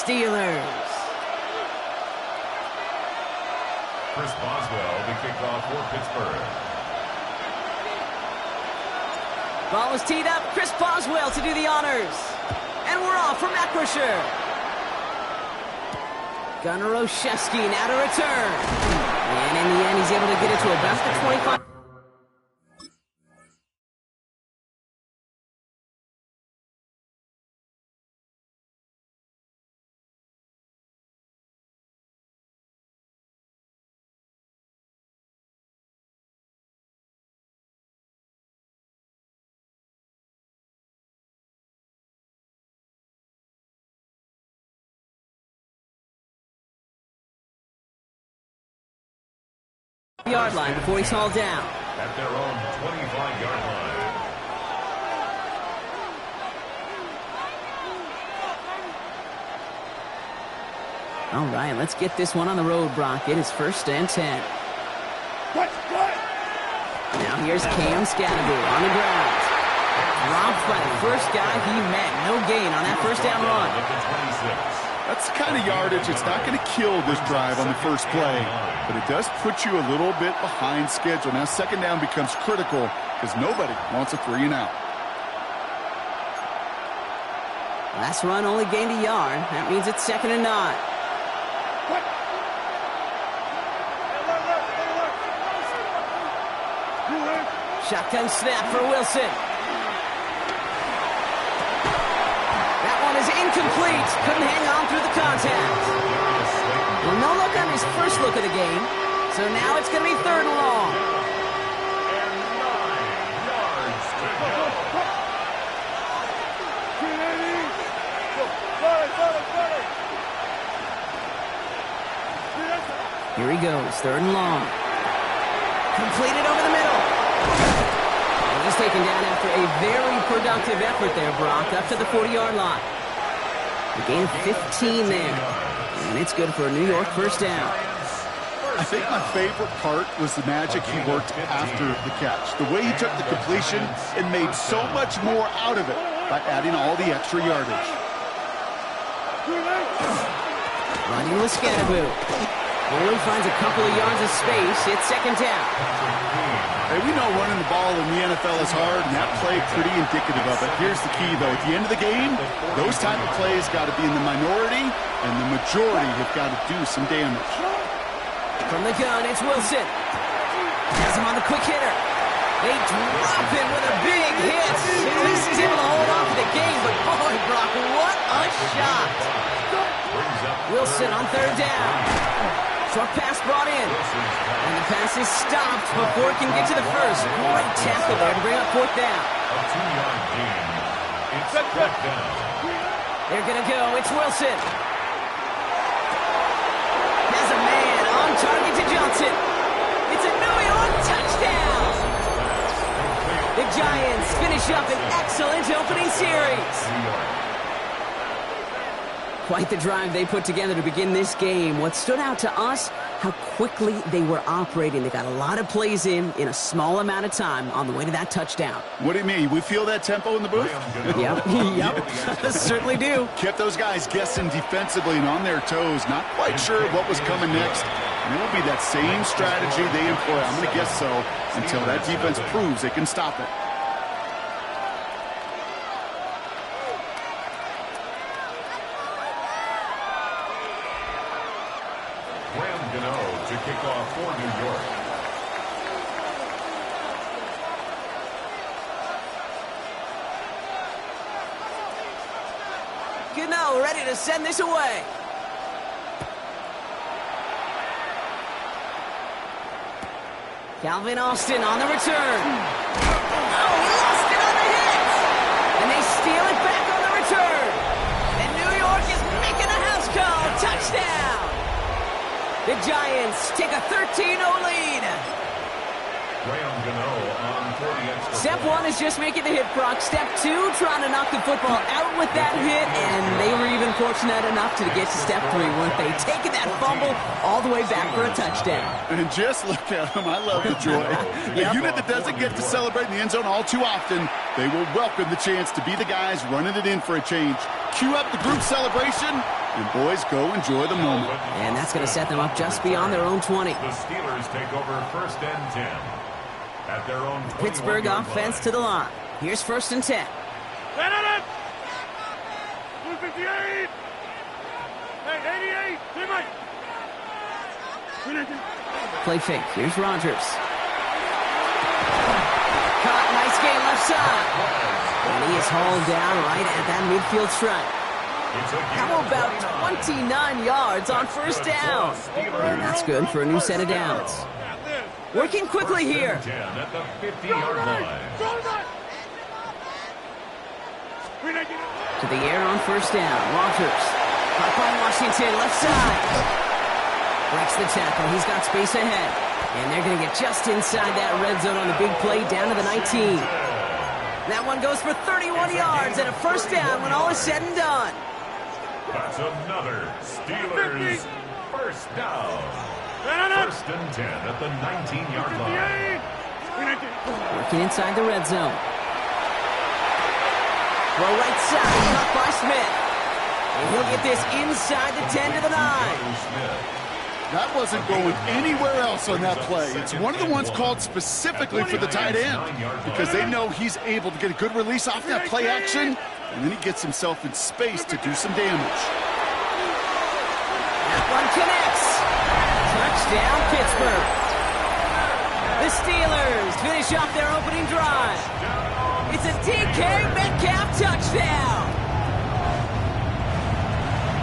Steelers. Chris Boswell to kick off for Pittsburgh. Ball is teed up. Chris Boswell to do the honors. And we're off for Matt Crusher. Gunnar Olszewski now to return. And in the end, he's able to get it to about the 25. Yard line before he's hauled down. At their own 25-yard line. All right, let's get this one on the road, Brock. It is 1st and 10. Now here's Cam Scadaboo on the ground. Dropped by the first guy he met. No gain on that first down run. That's the kind of yardage it's not going to kill this drive on the first play, but it does put you a little bit behind schedule. Now 2nd down becomes critical because nobody wants a 3 and out. Last run only gained a yard. That means it's 2nd and 9. Shotgun snap for Wilson. That one is incomplete. Couldn't hang on through the contact. Well, no look on his first look of the game. So now it's going to be 3rd and long. Here he goes, 3rd and long. Completed over the middle. He's taken down after a very productive effort there, Brock, up to the 40-yard line. A gain of 15 there, and it's good for a New York 1st down. I think my favorite part was the magic he worked after the catch. The way he took the completion and made so much more out of it by adding all the extra yardage. Running with Scadaboo. Only finds a couple of yards of space. It's 2nd down. Hey, we know running the ball in the NFL is hard, and that play pretty indicative of it. Here's the key, though. At the end of the game, those type of plays got to be in the minority, and the majority have got to do some damage. From the gun, it's Wilson. Has him on the quick hitter. They drop him with a big hit. At least he's able to hold on to the game, but boy, Brock, what a shot. Wilson on 3rd down. Short pass brought in. And the pass is stopped before it can get to the first. Great tackle there to bring up 4th down. A 2-yard gain. It's 4th down. They're going to go. It's Wilson. Has a man on target to Johnson. It's a New York touchdown. The Giants finish up an excellent opening series. Quite the drive they put together to begin this game. What stood out to us, how quickly they were operating. They got a lot of plays in a small amount of time on the way to that touchdown. What do you mean? We feel that tempo in the booth? Yep, certainly do. Kept those guys guessing defensively and on their toes, not quite sure what was coming next. And it will be that same strategy they employ, I'm going to guess so, until that defense proves they can stop it. To kick off for New York. Gano ready to send this away. Calvin Austin on the return. Oh, he lost it on the hit. And they steal it back on the return. And New York is making a house call. Touchdown. The Giants take a 13-0 lead. Graham Gano on 40 extra. Step 1 is just making the hit, Brock. Step 2, trying to knock the football out with that hit, and they were even fortunate enough to get to step 3, weren't they? Taking that fumble all the way back for a touchdown. And just look at them. I love the joy. A unit that doesn't get to celebrate in the end zone all too often, they will welcome the chance to be the guys running it in for a change. Cue up the group celebration, And boys, go enjoy the moment. And that's going to set them up just beyond their own 20. The Steelers take over first and 10 at their own 21-yard Pittsburgh offense line. to the line. Here's first and 10. Play fake. Here's Rodgers. Caught. Nice gain left side. And he is hauled down right at that midfield stripe. How about 29 yards on first down? And that's good for a new set of downs. Working quickly here. 10 at the 50-yard line. To the air on first down. Rodgers. Caught by Washington. Left side. Breaks the tackle. He's got space ahead. And they're going to get just inside that red zone on the big play down to the 19. That one goes for 31 yards and a first down when all is said and done. That's another Steelers first down. First and 10 at the 19-yard line. Working inside the red zone. Throw right side, caught by Smith. And he'll get this inside the 10 to the 9. That wasn't going anywhere else on that play. It's one of the ones called specifically for the tight end because they know he's able to get a good release off that play action, and then he gets himself in space to do some damage. That one connects. Touchdown, Pittsburgh. The Steelers finish off their opening drive. It's a DK Metcalf touchdown.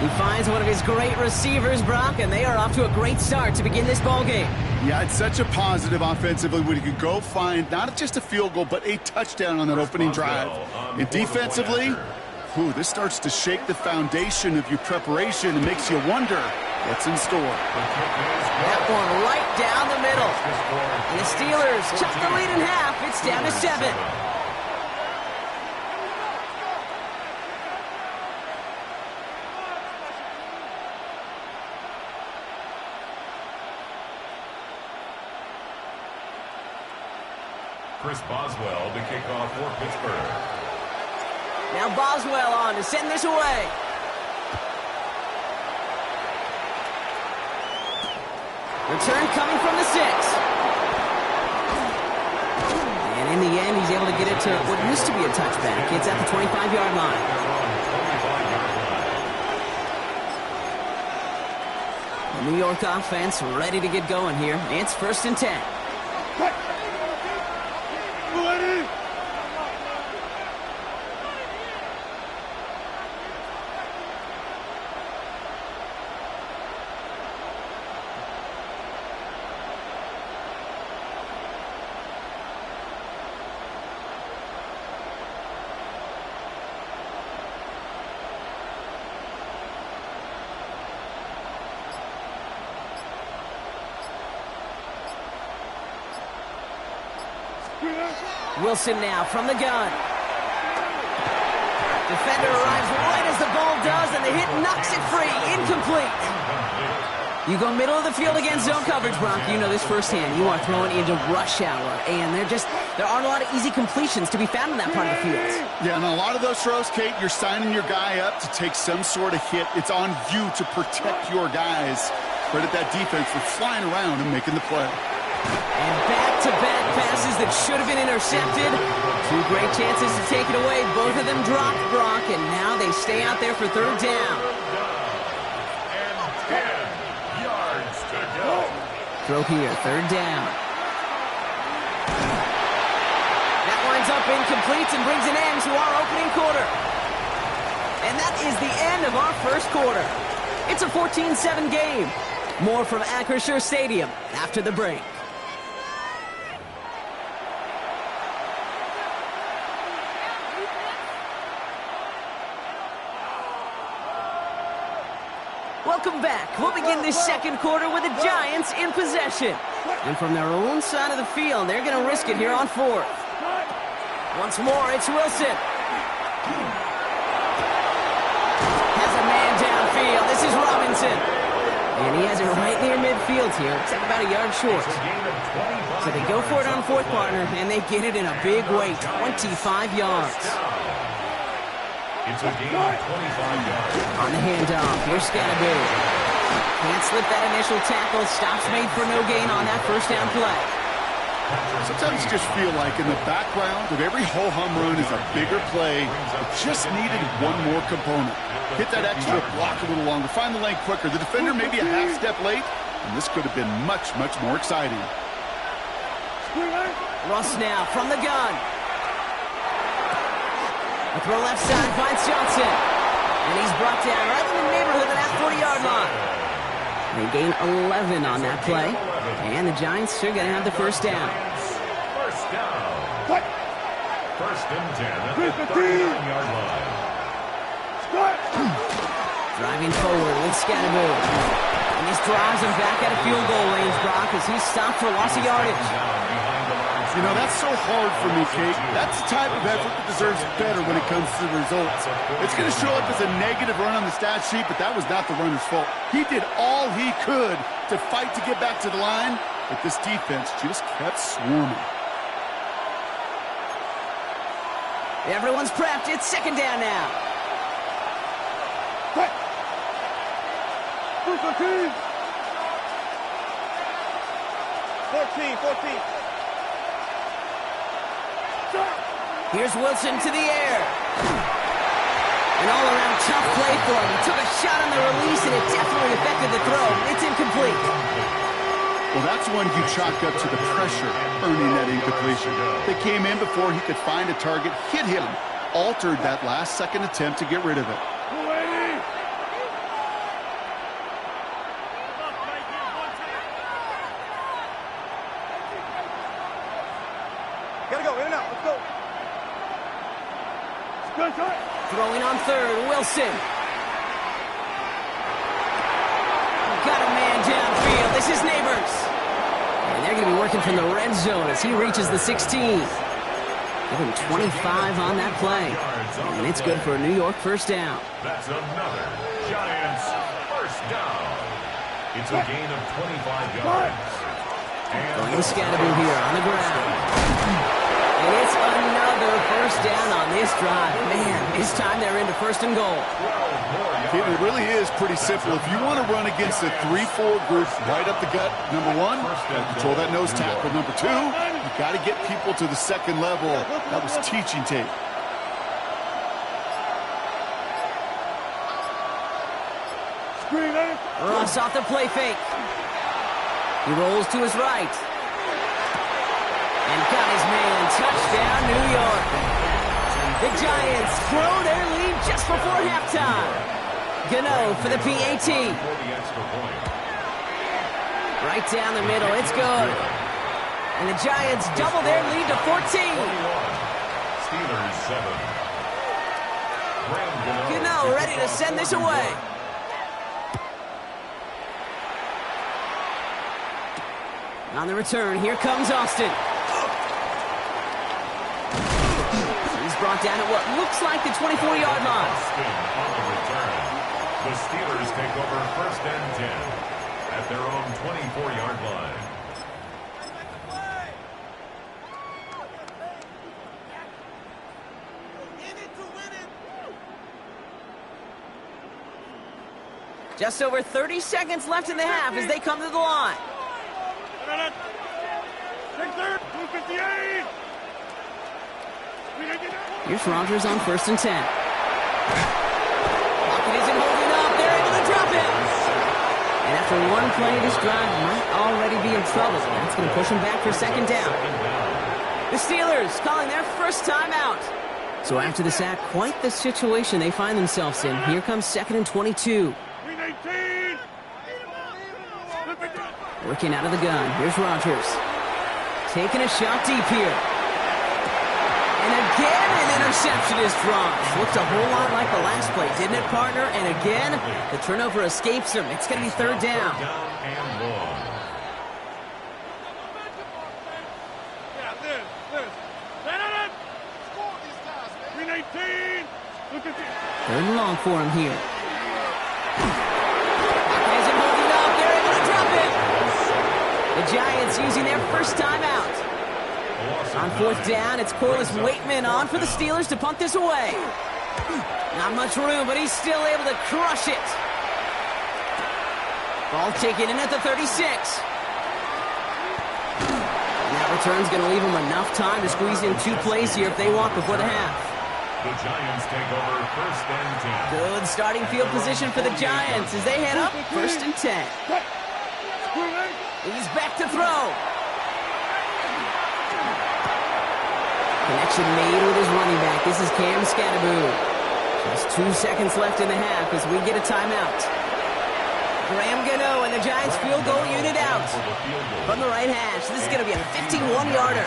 He finds one of his great receivers, Brock, and they are off to a great start to begin this ballgame. Yeah, it's such a positive offensively when he could go find not just a field goal, but a touchdown on that opening drive. And defensively, this starts to shake the foundation of your preparation and makes you wonder what's in store. That one right down the middle. And the Steelers chop the lead in half. It's down to 7. Chris Boswell to kick off for Pittsburgh. Now Boswell on to send this away. Return coming from the 6. And in the end, he's able to get it to what used to be a touchback. It's at the 25-yard line. The New York offense ready to get going here. It's first and 10. Wilson now from the gun. Defender arrives right as the ball does, and the hit knocks it free. Incomplete. You go middle of the field against zone coverage, Brock. You know this firsthand. You are throwing into rush hour, and there aren't a lot of easy completions to be found in that part of the field. Yeah, and a lot of those throws, Kate, you're signing your guy up to take some sort of hit. It's on you to protect your guys. Credit that defense for flying around and making the play. And back-to-back passes that should have been intercepted. 2 great chances to take it away. Both of them dropped, Brock, and now they stay out there for third down. And 10 yards to go. Throw here, third down. That winds up incomplete and brings an end to our opening quarter. And that is the end of our first quarter. It's a 14-7 game. More from Acrisure Stadium after the break. Welcome back. We'll begin this second quarter with the Giants in possession. And from their own side of the field, they're going to risk it here on 4th. Once more, it's Wilson. Has a man downfield. This is Robinson. And he has it right near midfield here, except about a yard short. So they go for it on 4th, partner, and they get it in a big way, 25 yards. It's a gain of 25 yards. On the handoff, here's Scatterby. Can't slip that initial tackle. Stops made for no gain on that first down play. Sometimes you just feel like in the background of every ho-hum run is a bigger play. It just needed one more component. Hit that extra block a little longer. Find the lane quicker. The defender maybe a half step late, and this could have been much, much more exciting. Russ now from the gun. A throw left side finds Johnson. And he's brought down right in the neighborhood of that 40-yard line. They gain 11 on that play. And the Giants are going to have the first down. First down. First and 10 at the 39-yard line. Driving forward with Scatterby. And this drives him back at a field goal range, Brock, as he's stopped for loss of yardage. You know, that's so hard for me, Kate. That's the type of effort that deserves better when it comes to the results. It's going to show up as a negative run on the stat sheet, but that was not the runner's fault. He did all he could to fight to get back to the line, but this defense just kept swarming. Everyone's prepped. It's second down now. 14. Here's Wilson to the air. An all-around tough play for him. He took a shot on the release, and it definitely affected the throw. It's incomplete. Well, that's one you chalk up to the pressure earning that incompletion. They came in before he could find a target, hit him, altered that last-second attempt to get rid of it. Gotta go, in and out, let's go. Throwing on third, Wilson. Got a man downfield. This is Neighbors. And they're going to be working from the red zone as he reaches the 16. Give him 25 on that play. And it's good for a New York first down. That's another Giants first down. It's a gain of 25 yards. Going to Scatterby here on the ground. And it's another first down on this drive. Man, this time they're into first and goal. It really is pretty simple. If you want to run against a 3-4 group right up the gut, number one, control that nose tackle. Number two, you got to get people to the second level. That was teaching tape. Ross off the play fake. He rolls to his right. And got his man. Touchdown, New York. The Giants grow their lead just before halftime. Gano for the PAT. Right down the middle. It's good. And the Giants double their lead to 14. Steelers 7. Gano ready to send this away. On the return, here comes Austin. He's brought down at what looks like the 24-yard line. Austin on the return. The Steelers take over first and 10 at their own 24-yard line. Just over 30 seconds left in the half as they come to the line. Here's Rodgers on first and 10. Lockett isn't holding up. They're able to drop him. And after one play, this drive might already be in trouble. That's going to push him back for second down. The Steelers calling their first timeout. So after the sack, quite the situation they find themselves in. Here comes second and 22. Working out of the gun. Here's Rodgers. Taking a shot deep here. And again, an interception is dropped. Looked a whole lot like the last play, didn't it, partner? And again, the turnover escapes him. It's going to be third down. Third and long for him here. Isn't holding up. They're able to drop it. The Giants using their first timeout. On fourth down, it's Corliss Waitman on for the Steelers to punt this away. Not much room, but he's still able to crush it. Ball taken in at the 36. And that return's going to leave them enough time to squeeze in 2 plays here if they want before the half. The Giants take over first and 10. Good starting field position for the Giants as they head up first and 10. He's back to throw. Connection made with his running back. This is Cam Scattaboo. Just 2 seconds left in the half as we get a timeout. Graham Gano and the Giants field goal unit out from the right hash. This is going to be a 51-yarder.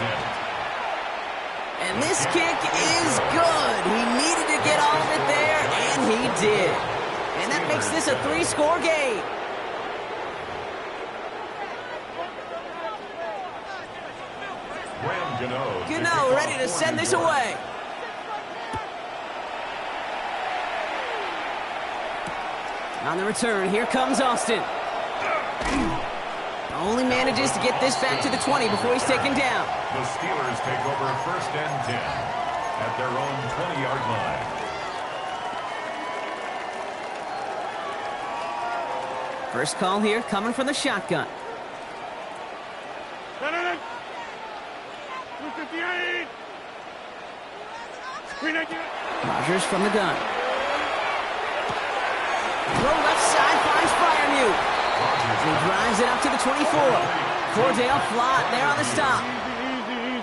And this kick is good. He needed to get all of it there, and he did. And that makes this a 3-score game. Gano ready to send this away. On the return, here comes Austin. Only manages to get this back to the 20 before he's taken down. The Steelers take over first and 10 at their own 20-yard line. First call here coming from the shotgun. 258. Rodgers from the gun. Throw left side finds Freiermuth. He drives it up to the 24. Cordell Flott there on the stop.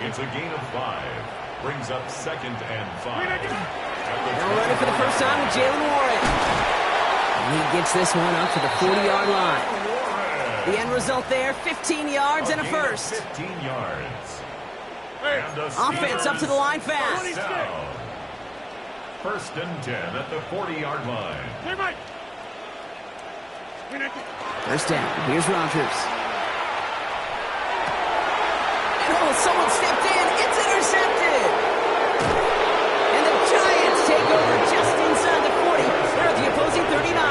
It's a gain of 5. Brings up second and 5. They'll run it for the first time with Jalen Warren. And he gets this one up to the 40-yard line. The end result there, 15 yards and a first. 15 yards. Offense up to the line fast. First and 10 at the 40-yard line. First down. Here's Rodgers. And oh, someone stepped in. It's intercepted. And the Giants take over just inside the 40. They're at the opposing 39.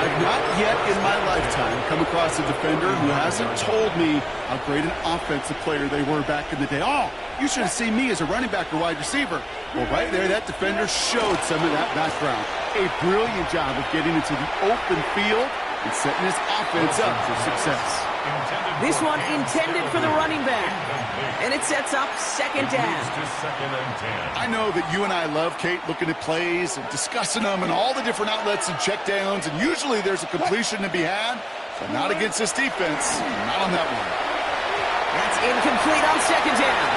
I've not yet in my lifetime come across a defender who hasn't told me how great an offensive player they were back in the day. Oh, you should have seen me as a running back or wide receiver. Well, right there, that defender showed some of that background. A brilliant job of getting into the open field and setting his offense up for success. This one intended for the running back. And it sets up second down. I know that you and I love, Kate, looking at plays and discussing them and all the different outlets and checkdowns, and usually there's a completion to be had, but not against this defense. Not on that one. That's incomplete on second down.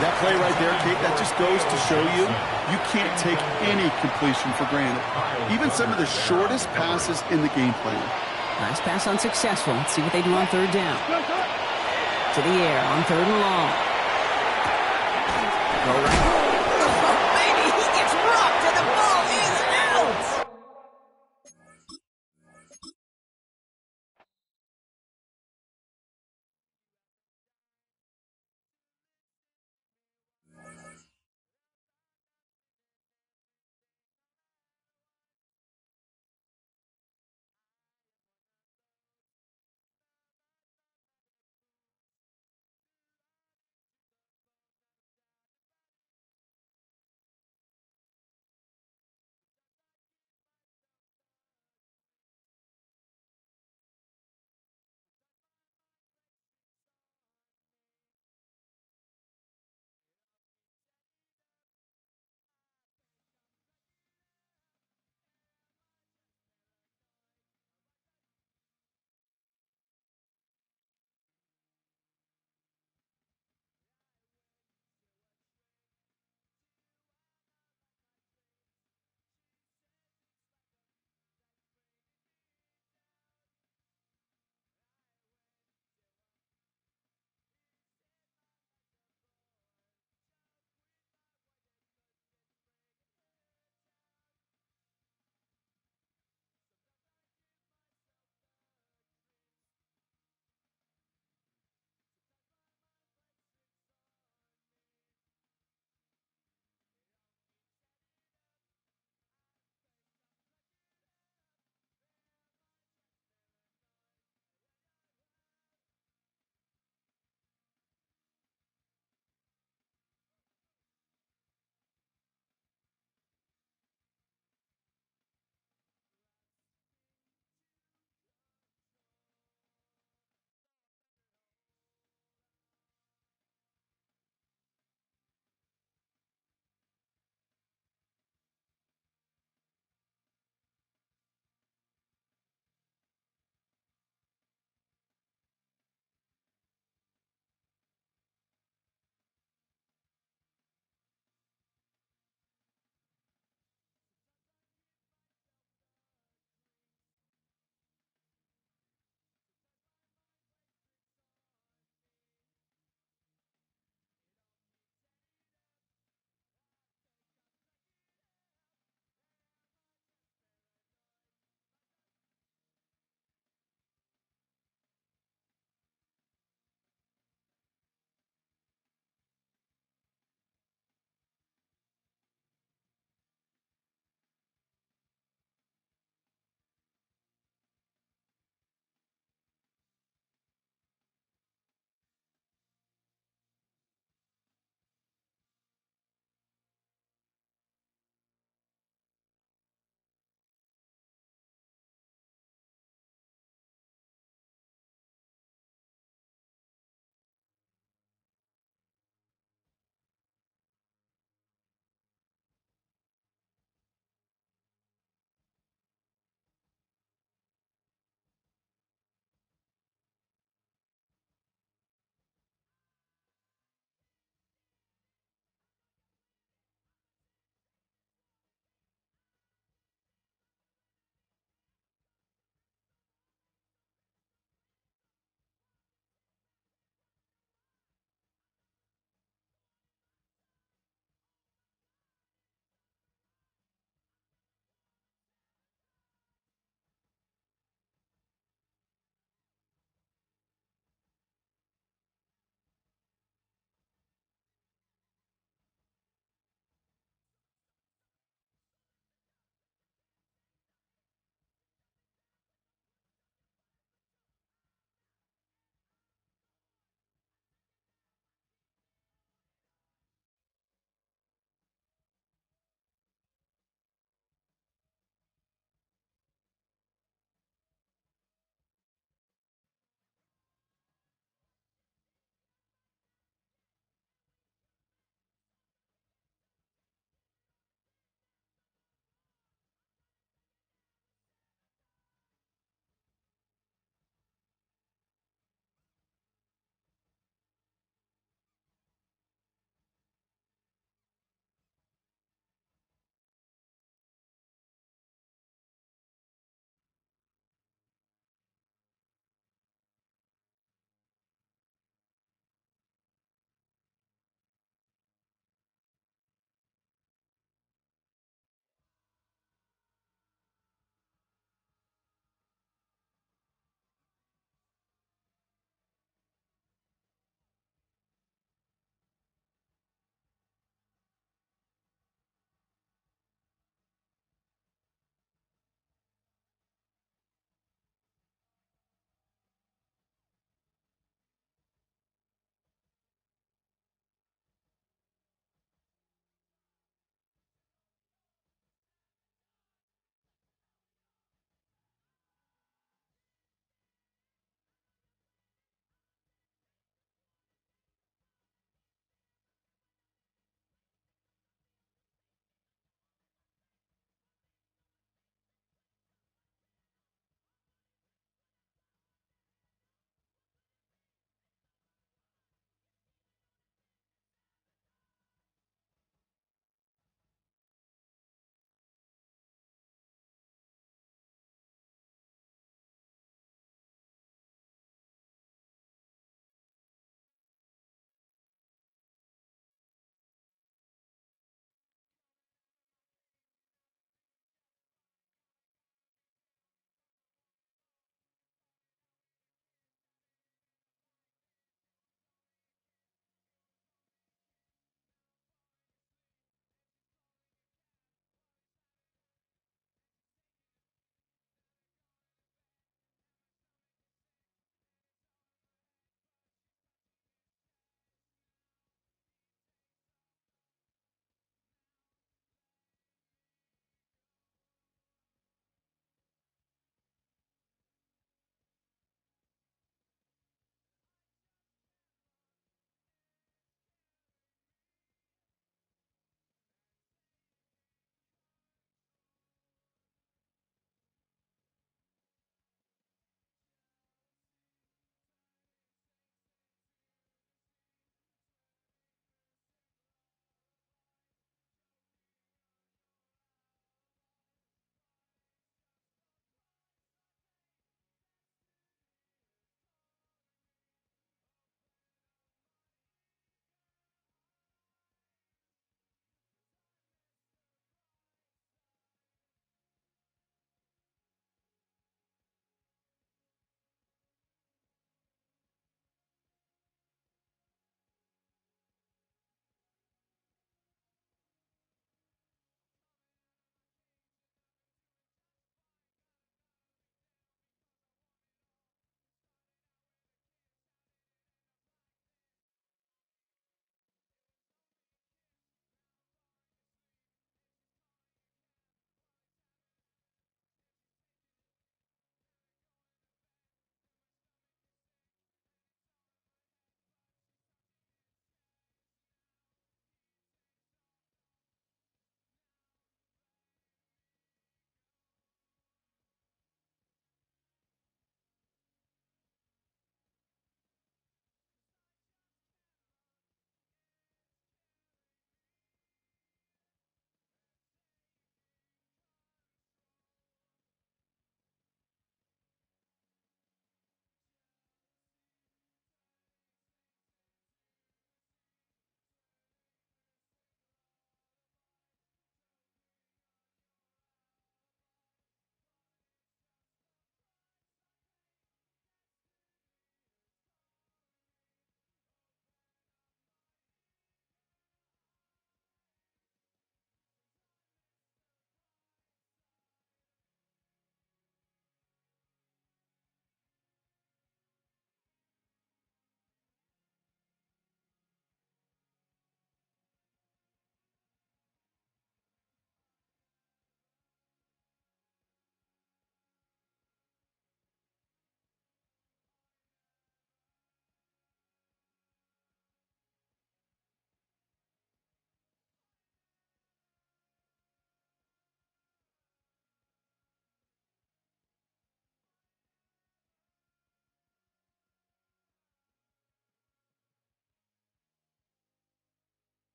That play right there, Kate, that just goes to show you you can't take any completion for granted. Even some of the shortest passes in the game plan. Last pass unsuccessful. Let's see what they do on third down. To the air on third and long. Go right.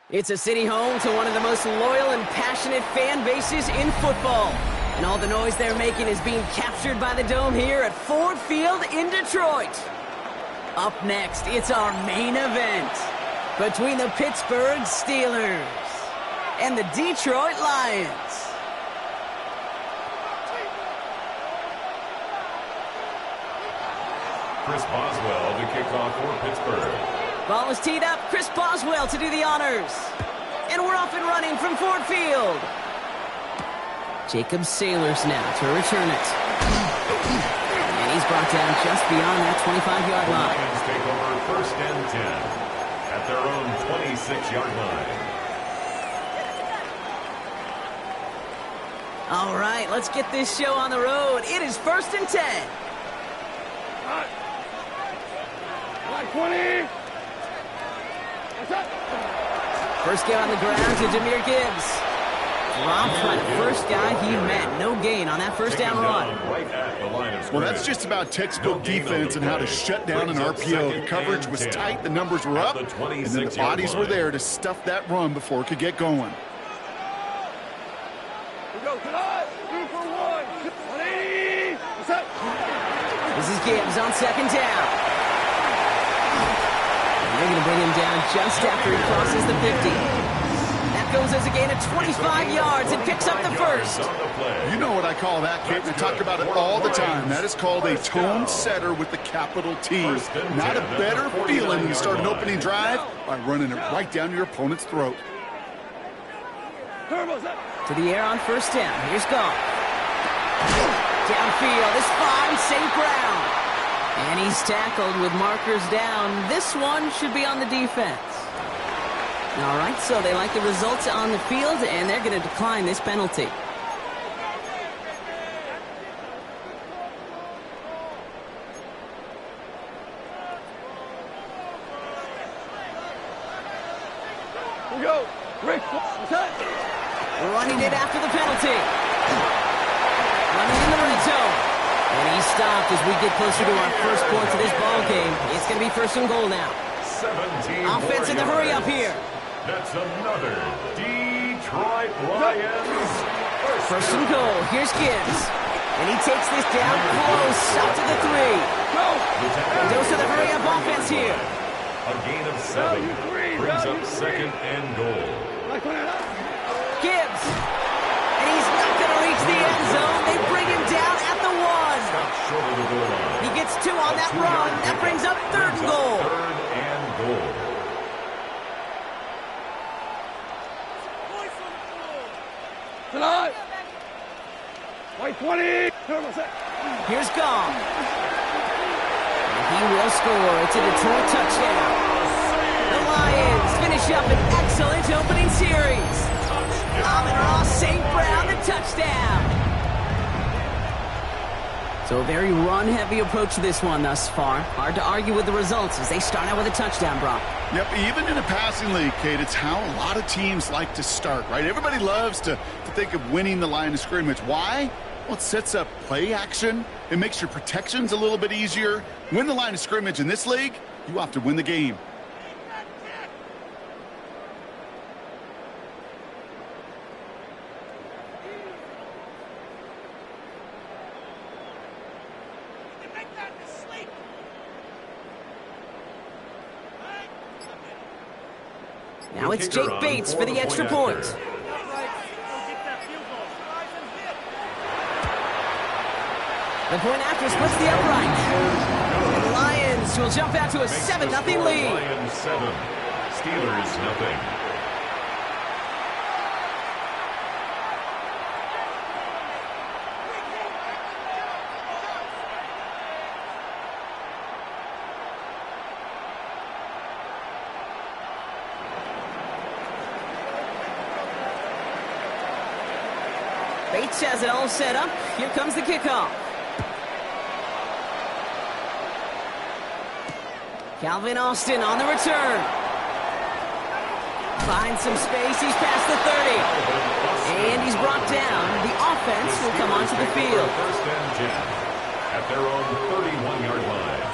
It's a city home to one of the most loyal and passionate fan bases in football. And all the noise they're making is being captured by the Dome here at Ford Field in Detroit. Up next, it's our main event between the Pittsburgh Steelers and the Detroit Lions. Chris Boswell to kick off for Pittsburgh. Ball is teed up. Chris Boswell to do the honors. And we're off and running from Ford Field. Jacob Sailors now to return it. And he's brought down just beyond that 25-yard line. Lions take over 1st and 10 at their own 26-yard line. All right, let's get this show on the road. It is 1st and 10. 20. First get on the ground to Jahmyr Gibbs. Dropped by the first guy he met. No gain on that first down run. Right at the line of Well, that's just about textbook defense and how to shut down an RPO. The coverage was tight, the numbers were up, and then the bodies were there to stuff that run before it could get going. We go tonight. 2 for 1. 180. What's up? This is Gibbs on 2nd down. They're going to bring him down just after he crosses the 50. That goes as a gain of 25 yards and picks up the first. You know what I call that, Kate, and I talk about it all the time. That is called a tone setter with the capital T. Not a better feeling when you start an opening drive by running it right down your opponent's throat. To the air on 1st down. Here's Goff. Downfield is fine. St. Brown. And he's tackled with markers down. This one should be on the defense. All right, so they like the results on the field, and they're going to decline this penalty. We go. Rick, what's that? Running it after the penalty. Running in the red zone. And he's stopped as we get closer to our first points of this ball game. It's going to be 1st and goal now. 17 Offense in the hurry up here. That's another Detroit Lions. 1st and goal. Here's Gibbs. And he takes this down close up to the 3. Go. Goes to the hurry up offense here. A gain of 7 brings up 2nd and goal. Gibbs. And he's not going to reach the end zone. They bring him down at the 1. Short of the goal line. He gets 2 on that run. That brings up 3rd and goal. 3rd and goal. Tonight. White 20. Here's Goff. And he will score. It's a Detroit touchdown. The Lions finish up an excellent opening series. Amon-Ra St. Brown, the touchdown. So a very run-heavy approach to this one thus far. Hard to argue with the results as they start out with a touchdown, Brock. Yep, even in a passing league, Kate, it's how a lot of teams like to start, right? Everybody loves to think of winning the line of scrimmage. Why? Well, it sets up play action. It makes your protections a little bit easier. Win the line of scrimmage in this league, you have to win the game. Now it's Jake Bates for the extra point. The point after splits the upright. And the Lions will jump out to a 7-0 lead. Lions 7, Steelers nothing. Bates has it all set up. Here comes the kickoff. Calvin Austin on the return. Finds some space. He's past the 30. And he's brought down. The offense will come onto the field. 1st and 10 at their own 31-yard line.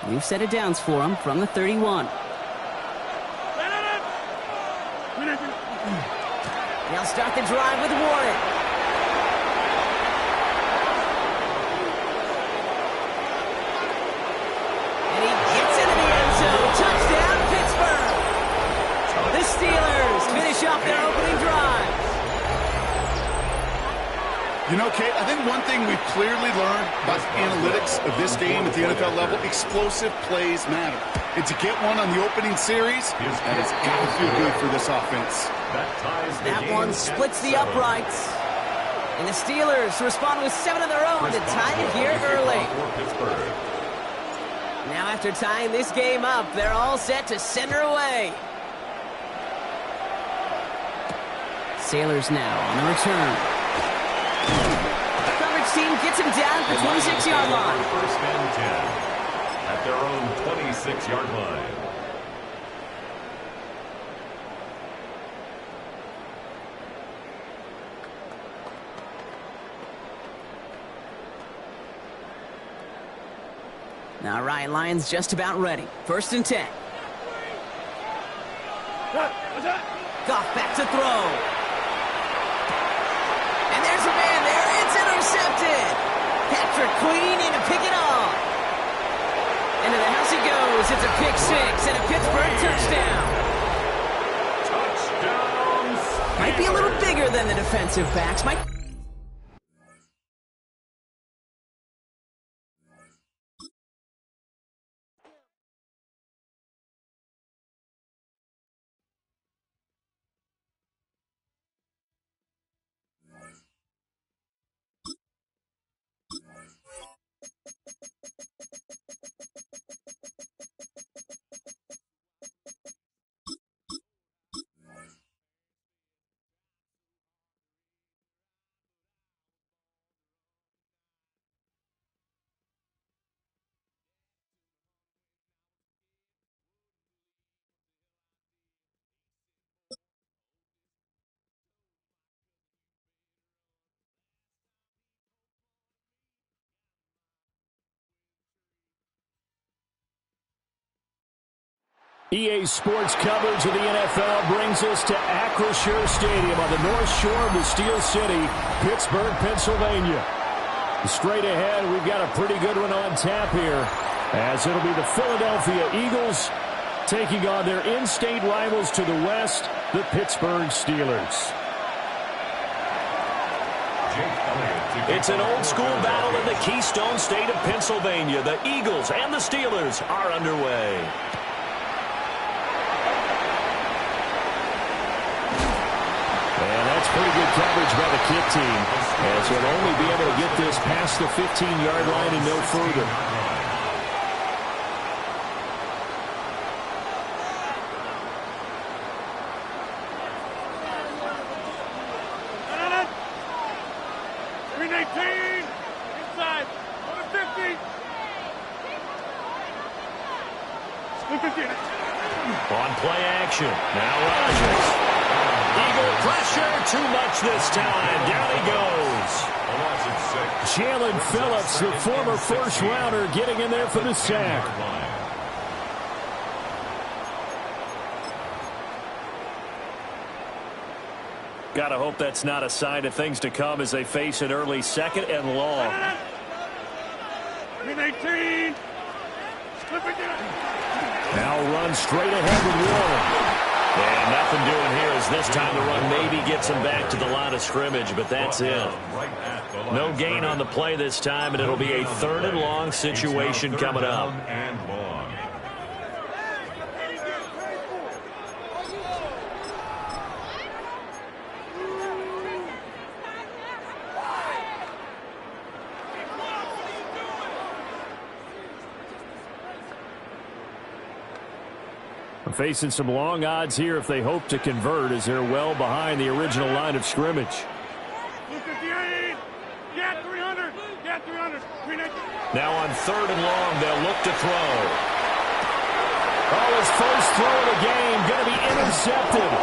New set of downs for him from the 31. They'll start the drive with Warren. And he gets into the end zone. Touchdown, Pittsburgh. The Steelers finish off their opening drive. You know, Kate, I think one thing we've clearly learned about analytics of this game at the NFL level, explosive plays matter. And to get one on the opening series, that has got to feel good for this offense. That one splits the uprights. And the Steelers respond with 7 of their own to tie it here early. Now after tying this game up, they're all set to send her away. Sailors now on the return. Coverage team gets him down at the 26-yard line. First and 10 at their own 26-yard line. Now Ryan Lyons just about ready. First and 10. Goff back to throw. And there's a man there. It's intercepted. Patrick Queen in to pick it off. Into the house he goes. It's a pick six and a Pittsburgh touchdown. Touchdowns. Might be a little bigger than the defensive backs. EA Sports coverage of the NFL brings us to Acrisure Stadium on the north shore of the Steel City, Pittsburgh, Pennsylvania. Straight ahead, we've got a pretty good one on tap here, as it'll be the Philadelphia Eagles taking on their in-state rivals to the west, the Pittsburgh Steelers. It's an old-school battle in the Keystone State of Pennsylvania. The Eagles and the Steelers are underway. That's pretty good coverage by the kick team, as he'll only be able to get this past the 15-yard line and no further. Inside, 150. On play action, now Rodgers. Eagle pressure, too much this time. Down he goes. Jalen Phillips, the former first-rounder, getting in there for the sack. Gotta hope that's not a sign of things to come as they face an early second and long. 18. Now run straight ahead with Warren. And nothing doing here as this time the run maybe gets him back to the line of scrimmage, but that's it. No gain on the play this time, and it'll be a third and long situation coming up. Facing some long odds here if they hope to convert, as they're well behind the original line of scrimmage. 258. Get 300. Get 300. Now on third and long, they'll look to throw. Oh, his first throw of the game going to be intercepted.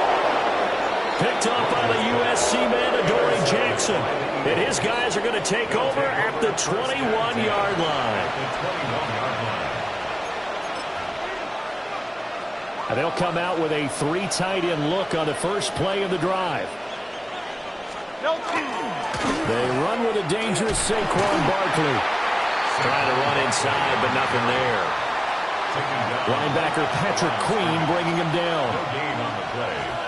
Picked up by the USC man, Adoree Jackson. And his guys are going to take over at the 21-yard line. And they'll come out with a 3 tight end look on the first play of the drive. They run with a dangerous Saquon Barkley. Trying to run inside, but nothing there. Linebacker Patrick Queen bringing him down.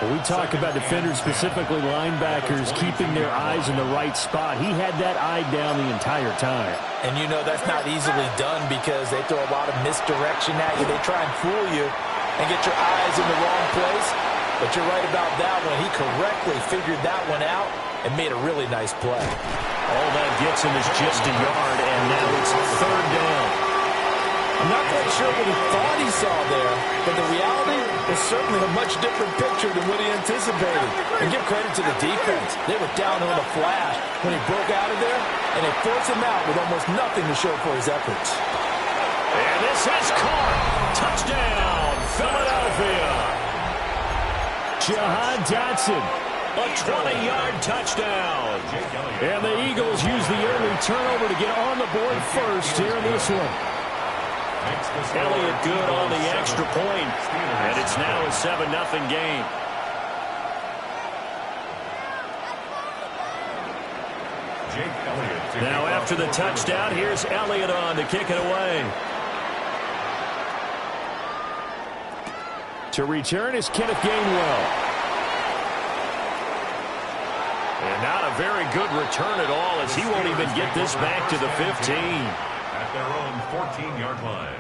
When we talk about defenders, specifically linebackers, keeping their eyes in the right spot, he had that eye down the entire time. And you know that's not easily done because they throw a lot of misdirection at you. They try and fool you and get your eyes in the wrong place. But you're right about that one. He correctly figured that one out and made a really nice play. All that gets him is just a yard, and now it's 3rd down. I'm not quite sure what he thought he saw there, but the reality is certainly a much different picture than what he anticipated. And give credit to the defense. They were down on a flash when he broke out of there, and they forced him out with almost nothing to show for his efforts. And this has caught. Touchdown, Philadelphia. Jahan Dotson, a 20-yard touchdown. And the Eagles use the early turnover to get on the board first here in this one. Elliott good on the extra point, and it's now a 7-0 game. Now after the touchdown, here's Elliott on to kick it away. To return is Kenneth Gainwell. And not a very good return at all, as he won't even get this back to the 15. At their own 14-yard line.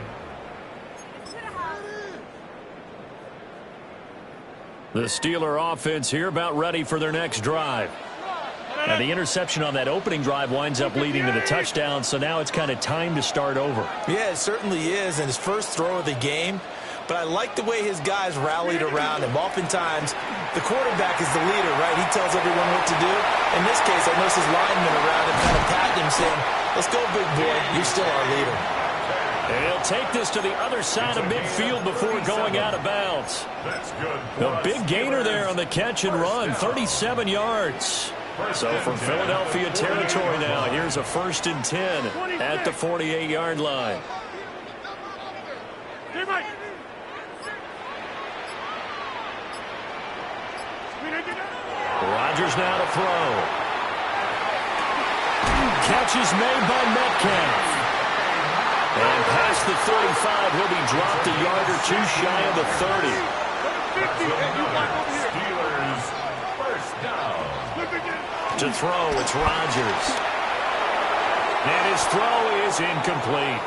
The Steeler offense here about ready for their next drive. And the interception on that opening drive winds up leading to the touchdown, so now it's kind of time to start over. Yeah, it certainly is, and his first throw of the game. But I like the way his guys rallied around him. Oftentimes, the quarterback is the leader, right? He tells everyone what to do. In this case, I noticed his linemen around him kind of patting him, saying, "Let's go, big boy. You're still our leader." And he'll take this to the other side of midfield before going out of bounds. That's good. A big gainer there on the catch and run, 37 yards. So from Philadelphia territory now, here's a 1st and 10 at the 48-yard line. Rodgers now to throw. Catch is made by Metcalf. And past the 35, he'll be dropped a yard or two shy of the 30. Steelers first down. To throw, it's Rodgers. And his throw is incomplete.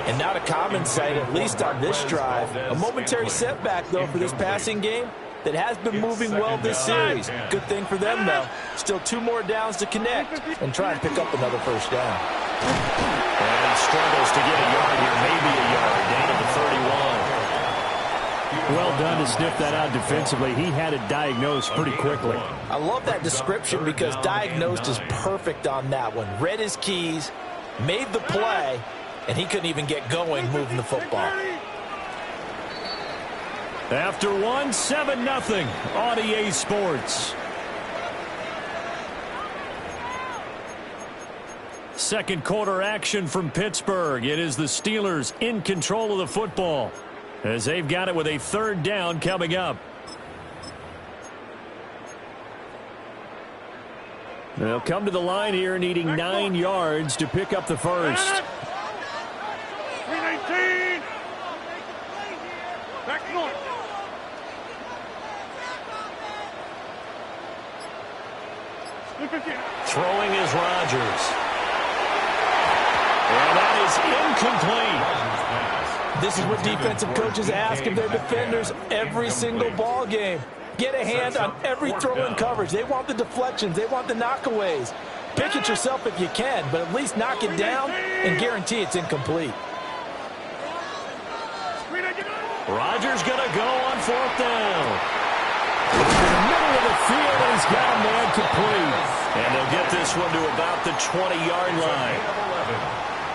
And not a common sight, at least on this drive. A momentary setback, though, for this passing game that has been moving well this series. Good thing for them, though. Still 2 more downs to connect and try and pick up another first down. And he struggles to get a yard here, maybe a yard, down to the 31. Well done to sniff that out defensively. He had it diagnosed pretty quickly. I love that description because diagnosed is perfect on that one. Read his keys, made the play, and he couldn't even get going moving the football. After 1, 7-0 on EA Sports. Second quarter action from Pittsburgh. It is the Steelers in control of the football as they've got it with a 3rd down coming up. They'll come to the line here needing 9 yards to pick up the first. 319. Back north. Throwing is Rodgers. And that is incomplete. This is what defensive coaches ask of their defenders every single ball game. Get a hand on every throw in coverage. They want the deflections. They want the knockaways. Pick it yourself if you can, but at least knock it down and guarantee it's incomplete. Rodgers going to go on 4th down. In the middle of the field, and he's got a man complete. And they'll get this one to about the 20-yard line.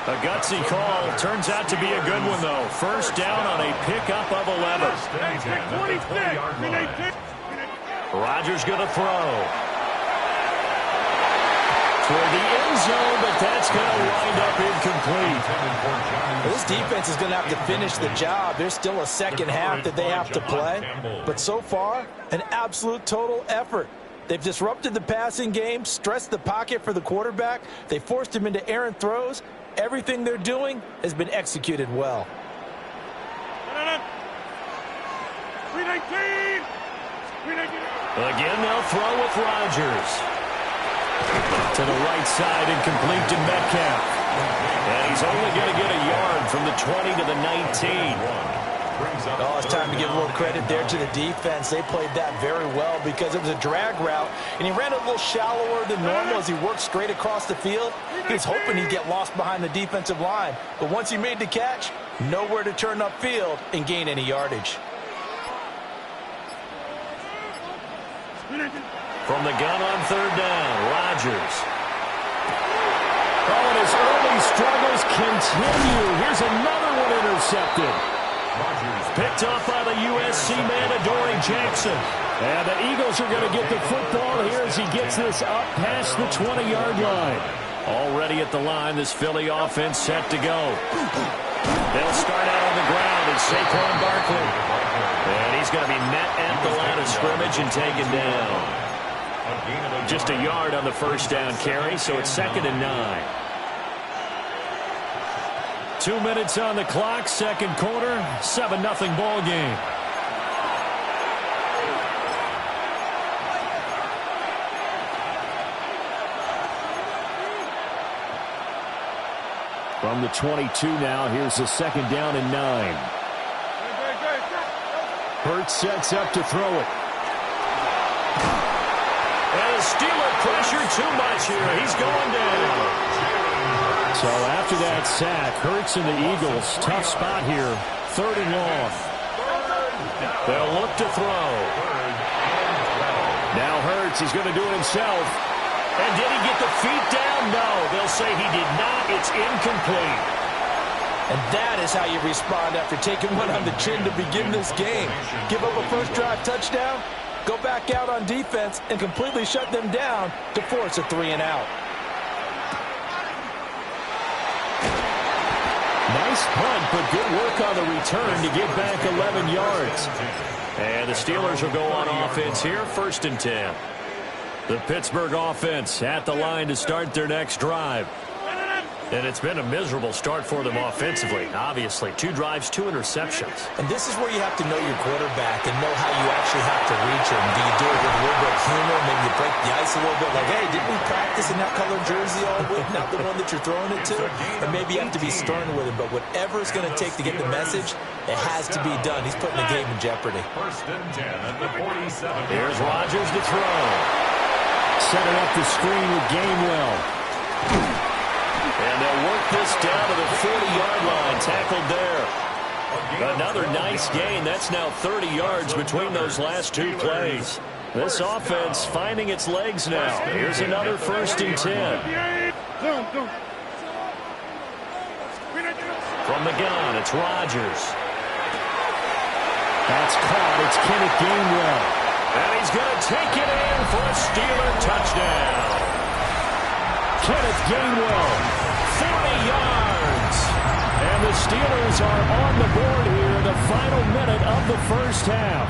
A gutsy call. Turns out to be a good one, though. First down on a pickup of 11. Rodgers going to throw. for the end zone, but that's going to wind up incomplete. This defense is going to have to finish the job. There's still a second half that they have to play. But so far, an absolute total effort. They've disrupted the passing game, stressed the pocket for the quarterback. They forced him into errant throws. Everything they're doing has been executed well. 319! Again, they'll throw with Rodgers. To the right side and complete to Metcalf. And he's only going to get a yard from the 20 to the 19. Oh, it's time to give a little credit there to the defense. They played that very well because it was a drag route, and he ran a little shallower than normal as he worked straight across the field. He was hoping he'd get lost behind the defensive line, but once he made the catch, nowhere to turn upfield and gain any yardage. From the gun on third down, Rodgers. Oh, and his early struggles continue. Here's another one intercepted. Picked off by the USC man, Adoree Jackson. And the Eagles are going to get the football here as he gets this up past the 20-yard line. Already at the line, this Philly offense set to go. They'll start out on the ground, and Saquon Barkley. And he's going to be met at the line of scrimmage and taken down. Just a yard on the first down carry, so it's 2nd and 9. 2 minutes on the clock, second quarter, 7-0 ball game. From the 22 now, here's a 2nd down and 9. Hurts sets up to throw it. And the Steeler pressure too much here. He's going down. So after that sack, Hurts and the Eagles, tough spot here. 3rd and long. They'll look to throw. Now Hurts, he's going to do it himself. And did he get the feet down? No, they'll say he did not. It's incomplete. And that is how you respond after taking one on the chin to begin this game. Give up a first drive touchdown, go back out on defense, and completely shut them down to force a 3-and-out. Nice punt, but good work on the return to get back 11 yards. And the Steelers will go on offense here, 1st and 10. The Pittsburgh offense at the line to start their next drive. And it's been a miserable start for them offensively. Obviously, 2 drives, 2 interceptions. And this is where you have to know your quarterback and know how you actually have to reach him. Do you do it with a little bit of humor? Maybe you break the ice a little bit like, hey, didn't we practice in that colored jersey all week? Not the one that you're throwing it to? And maybe you have to be stern with him. But whatever it's going to take to get the message, it has to be done. He's putting the game in jeopardy. 1st and 10 at the 47. Here's Rodgers to throw. Setting up the screen with Gainwell. And they'll work this down to the 40-yard line, tackled there. Another nice gain. That's now 30 yards between those last 2 plays. This offense finding its legs now. Here's another 1st and 10. From the gun, it's Rodgers. That's caught. It's Kenneth Gainwell. And he's going to take it in for a Steeler touchdown. Kenneth Gainwell. 40 yards. And the Steelers are on the board here in the final minute of the first half.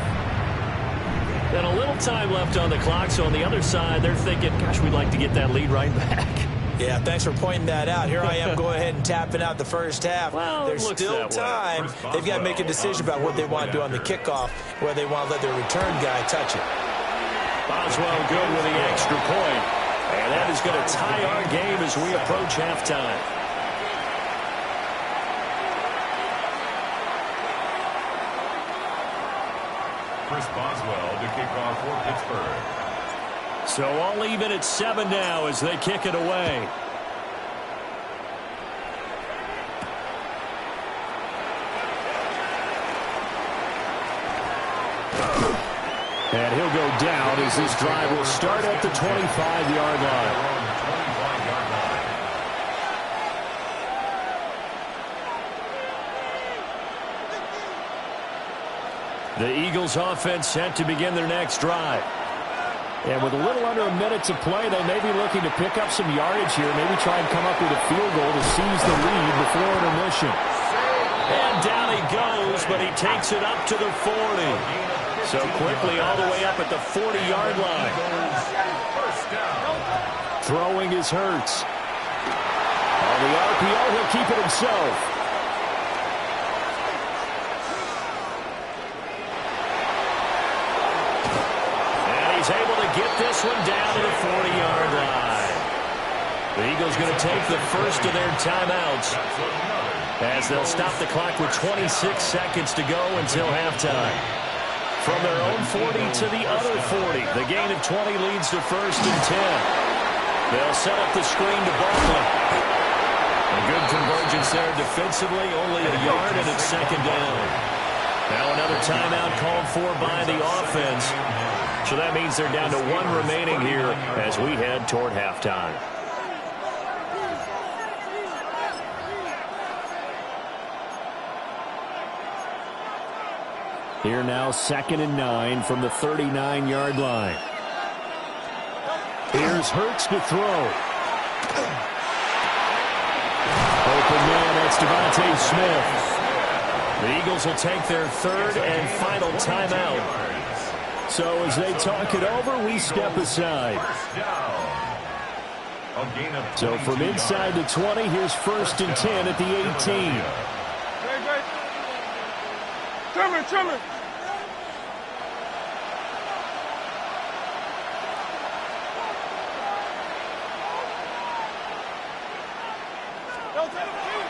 And a little time left on the clock, so on the other side, they're thinking, gosh, we'd like to get that lead right back. Yeah, thanks for pointing that out. Here I am going ahead and tapping out the first half. Well, there's still time. They've got to make a decision about what they want to do on the kickoff, whether they want to let their return guy touch it. Boswell good with the extra point. And that is going to tie our game as we approach halftime. Chris Boswell to kick off for Pittsburgh. So all even at 7 now as they kick it away. And he'll go down as this drive will start at the 25-yard line. The Eagles offense set to begin their next drive. And with a little under a minute to play, they may be looking to pick up some yardage here, maybe try and come up with a field goal to seize the lead before intermission. And down he goes, but he takes it up to the 40. So quickly all the way up at the 40-yard line. Throwing is Hurts. On the RPO, he'll keep it himself. And he's able to get this one down to the 40-yard line. The Eagles going to take the first of their timeouts, as they'll stop the clock with 26 seconds to go until halftime. From their own 40 to the other 40, the gain of 20 leads to first and 10. They'll set up the screen to Barkley. A good convergence there defensively, only a yard, and it's second down. Now another timeout called for by the offense. So that means they're down to one remaining here as we head toward halftime. Here now, 2nd and 9 from the 39-yard line. Here's Hurts to throw. Open man, that's Devontae Smith. The Eagles will take their third and final timeout. So as they talk it over, we step aside. So from inside the 20, here's 1st and 10 at the 18. Trimmer.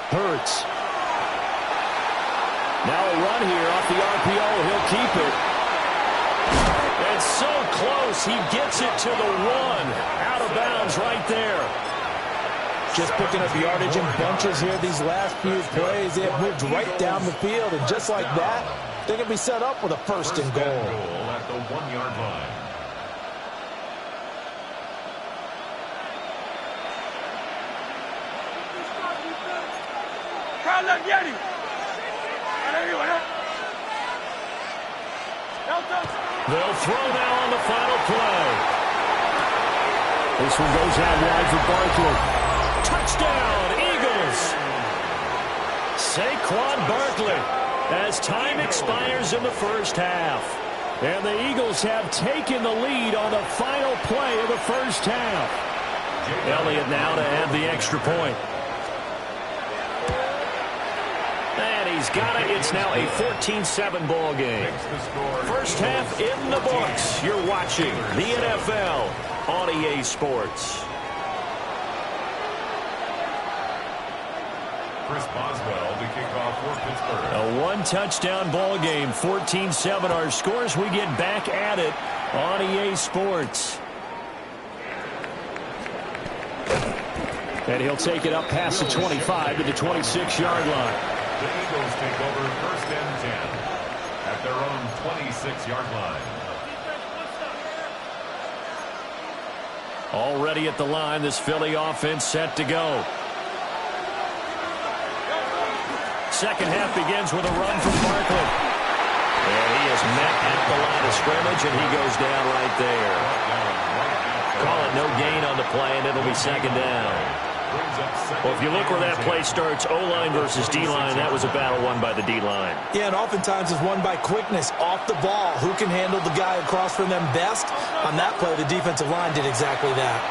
Hurts. Now a run here off the RPO. He'll keep it. And so close. He gets it to the 1. Out of bounds right there. Just picking up yardage in bunches here these last few plays. They have moved right down the field, and just like that, they can be set up with a 1st and goal. At the 1-yard line. They'll throw now on the final play. This one goes out wide for Barkley. Touchdown, Eagles! Saquon Barkley, as time expires in the first half. And the Eagles have taken the lead on the final play of the first half. Elliott now to add the extra point. And he's got it. It's now a 14-7 ball game. First half in the books. You're watching the NFL on EA Sports. Chris Boswell to kick off for Pittsburgh. A one-touchdown ball game, 14-7 our scores. We get back at it on EA Sports. And he'll take it up past the 25 to the 26-yard line. The Eagles take over 1st and 10 at their own 26-yard line. Already at the line, this Philly offense set to go. Second half begins with a run from Barkley. And he is met at the line of scrimmage, and he goes down right there. Call it no gain on the play, and it'll be second down. Well, if you look where that play starts, O-line versus D-line, that was a battle won by the D-line. Yeah, and oftentimes it's won by quickness off the ball. Who can handle the guy across from them best? On that play, the defensive line did exactly that.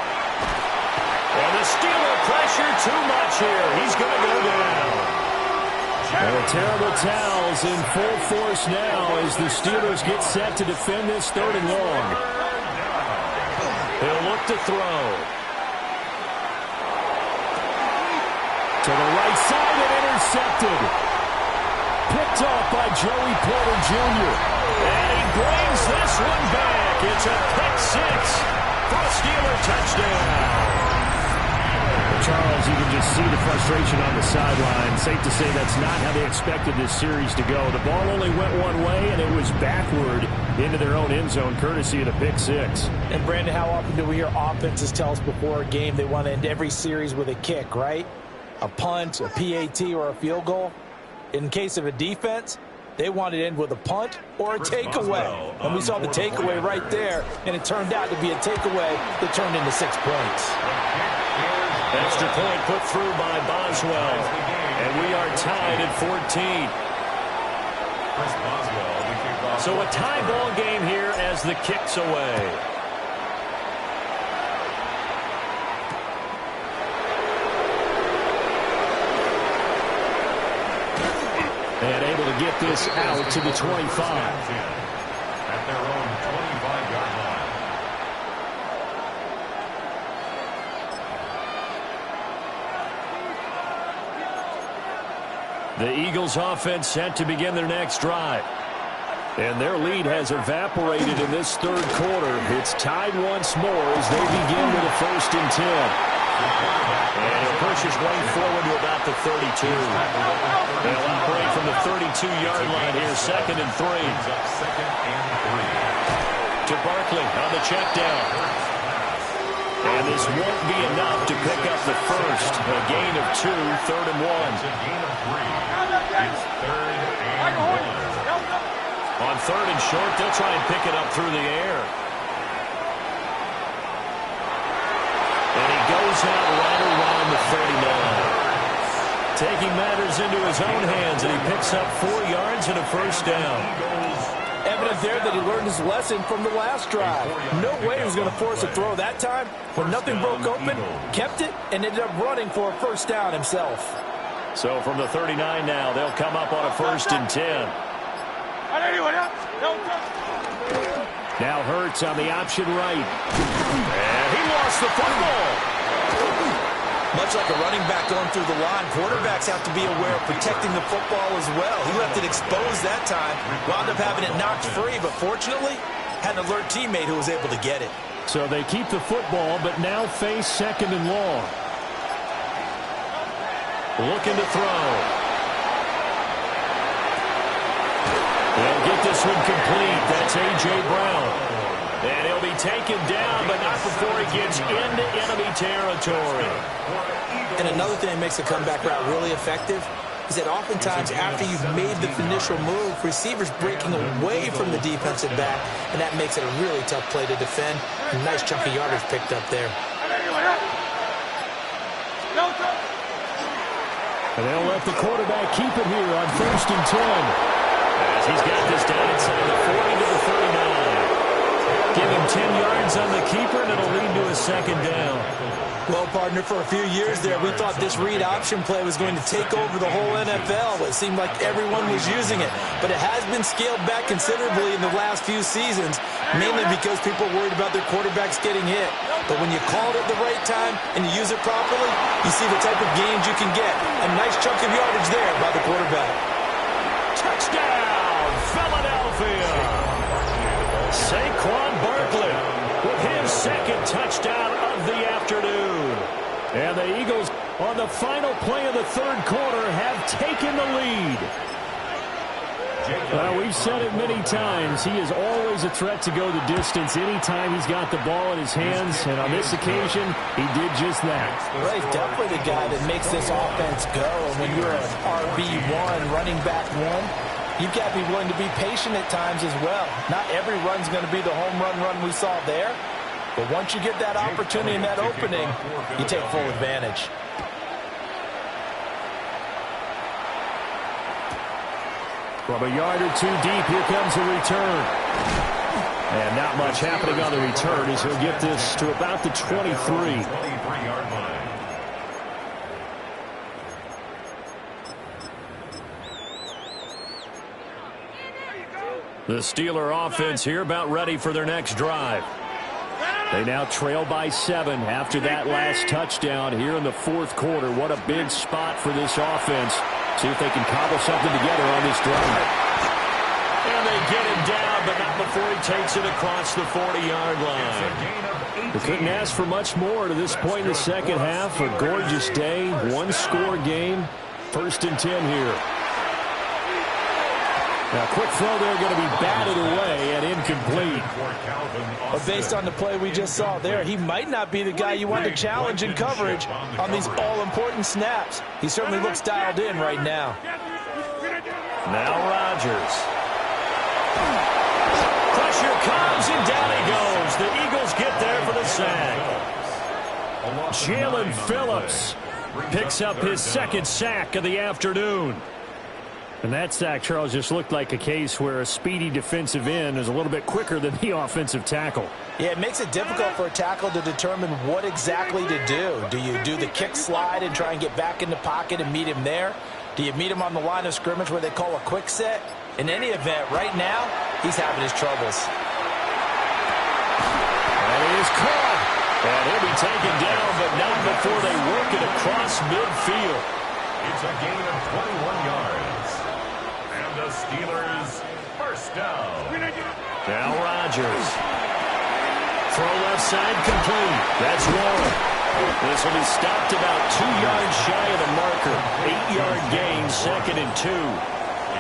And the Steeler pressure too much here. He's going to go down. And the terrible towels in full force now as the Steelers get set to defend this 3rd and long. He'll look to throw. To the right side and intercepted. Picked off by Joey Porter Jr. And he brings this one back. It's a pick 6 for a Steeler touchdown. Charles, you can just see the frustration on the sideline. Safe to say that's not how they expected this series to go. The ball only went one way, and it was backward into their own end zone, courtesy of the pick 6. And, Brandon, how often do we hear offenses tell us before a game they want to end every series with a kick, right? A punt, a PAT, or a field goal. In case of a defense, They wanted to end with a punt or a takeaway. And we saw the takeaway right there, and it turned out to be a takeaway that turned into 6 points. Extra point put through by Boswell. And we are tied at 14. So a tie ball game here as the kick's away. And able to get this out to the 25. At their own 25-yard line. The Eagles offense set to begin their next drive. And their lead has evaporated in this third quarter. It's tied once more as they begin with a 1st and 10. And he'll push his way forward to about the 32. They'll operate from the 32-yard line here, 2nd and 3. To Barkley on the check down. And this won't be enough to pick up the first. A gain of 2, 3rd and 1. It's a gain of 3. It's 3rd and 1. On 3rd and short, they'll try and pick it up through the air. And he goes out right around the 39. Taking matters into his own hands, and he picks up 4 yards and a 1st down. Evident there that he learned his lesson from the last drive. No way he was going to force a throw that time. When nothing broke open, kept it, and ended up running for a 1st down himself. So from the 39 now, they'll come up on a 1st and 10. Now Hurts on the option right. And he lost the football. Much like a running back going through the line, quarterbacks have to be aware of protecting the football as well. He left it exposed that time, wound up having it knocked free, but fortunately, had an alert teammate who was able to get it. So they keep the football, but now face 2nd and long. Looking to throw. They'll get this one complete. That's A.J. Brown. And he'll be taken down, but not before he gets into enemy territory. And another thing that makes the comeback route really effective is that oftentimes after you've made the initial move, receivers breaking away from the defensive back, and that makes it a really tough play to defend. A nice chunk of yardage picked up there. And they'll let the quarterback keep it here on 1st and 10. As he's got this down inside the 40 to the 39. Give him 10 yards on the keeper, and it'll lead to a 2nd down. Well, partner, for a few years there, we thought this read option play was going to take over the whole NFL. It seemed like everyone was using it. But it has been scaled back considerably in the last few seasons, mainly because people are worried about their quarterbacks getting hit. But when you call it at the right time and you use it properly, you see the type of gains you can get. A nice chunk of yardage there by the quarterback. Touchdown, Philadelphia! Saquon Barkley with his 2nd touchdown of the afternoon. And the Eagles, on the final play of the 3rd quarter, have taken the lead. Well, we've said it many times. He is always a threat to go the distance anytime he's got the ball in his hands. And on this occasion, he did just that. Well, he's definitely the guy that makes this offense go. And when you're an RB1, running back 1, you've got to be willing to be patient at times as well. Not every run's going to be the home run we saw there. But once you get that opportunity and that opening, you take full advantage. From a yard or 2 deep, here comes a return. And not much happening on the return as he'll get this to about the 23. 23-yard line. The Steeler offense here about ready for their next drive. They now trail by 7 after that last touchdown here in the 4th quarter. What a big spot for this offense. See if they can cobble something together on this drive. And they get him down, but not before he takes it across the 40-yard line. We couldn't ask for much more to this point in the second half. A gorgeous day, 1-score game. 1st and 10 here. Now, quick throw there going to be batted away and incomplete. But based on the play we just saw there, he might not be the guy you want to challenge in coverage on these all-important snaps. He certainly looks dialed in right now. Now Rodgers. Pressure comes, and down he goes. The Eagles get there for the sack. Jalen Phillips picks up his second sack of the afternoon. And that sack, Charles, just looked like a case where a speedy defensive end is a little bit quicker than the offensive tackle. Yeah, it makes it difficult for a tackle to determine what exactly to do. Do you do the kick slide and try and get back in the pocket and meet him there? Do you meet him on the line of scrimmage where they call a quick set? In any event, right now, he's having his troubles. And he is caught. And he'll be taken down, but not before they work it across midfield. It's a gain of 21 yards. And the Steelers first down. Now Rodgers. Throw left side complete. That's one. This will be stopped about 2 yards shy of the marker. 8-yard gain, 2nd and 2.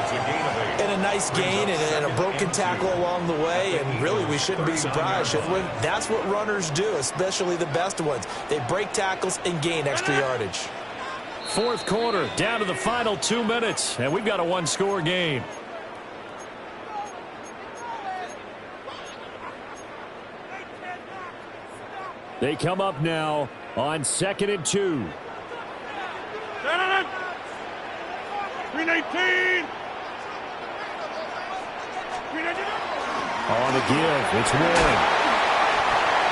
It's a gain of 8. And a nice gain and a broken tackle along the way. And really, we shouldn't be surprised, should we? That's what runners do, especially the best ones. They break tackles and gain extra yardage. Fourth quarter, down to the final 2 minutes, and we've got a one-score game. They come up now on 2nd and 2. 319. On the give, it's Warren.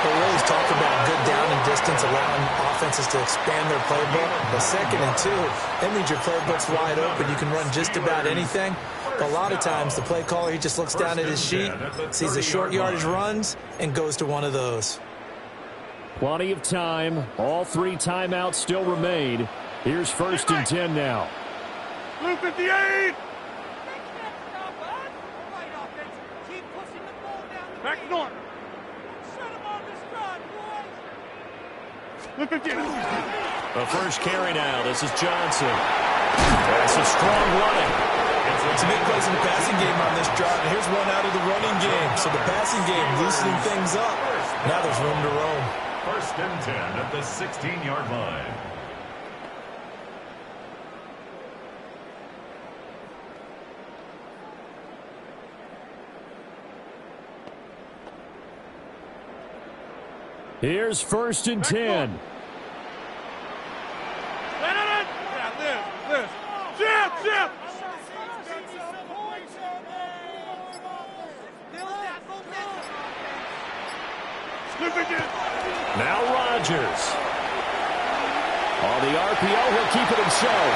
They always talk about good down and distance, allowing offenses to expand their playbook. But 2nd and 2, that means your playbook's wide open. You can run just about anything. But a lot of times, the play caller, he just looks down at his sheet, sees the short yardage runs, and goes to one of those. Plenty of time. All 3 timeouts still remain. Here's 1st and 10 now. Blue 58. Back north. Blue 58. The first carry now. This is Johnson. That's a strong running. It's a big place in the passing game on this drive. And here's one out of the running game. So the passing game loosening things up. Now there's room to roam. 1st and 10 at the 16-yard line. Here's 1st and 10. Chip! Now Rodgers. On the RPO, he'll keep it himself.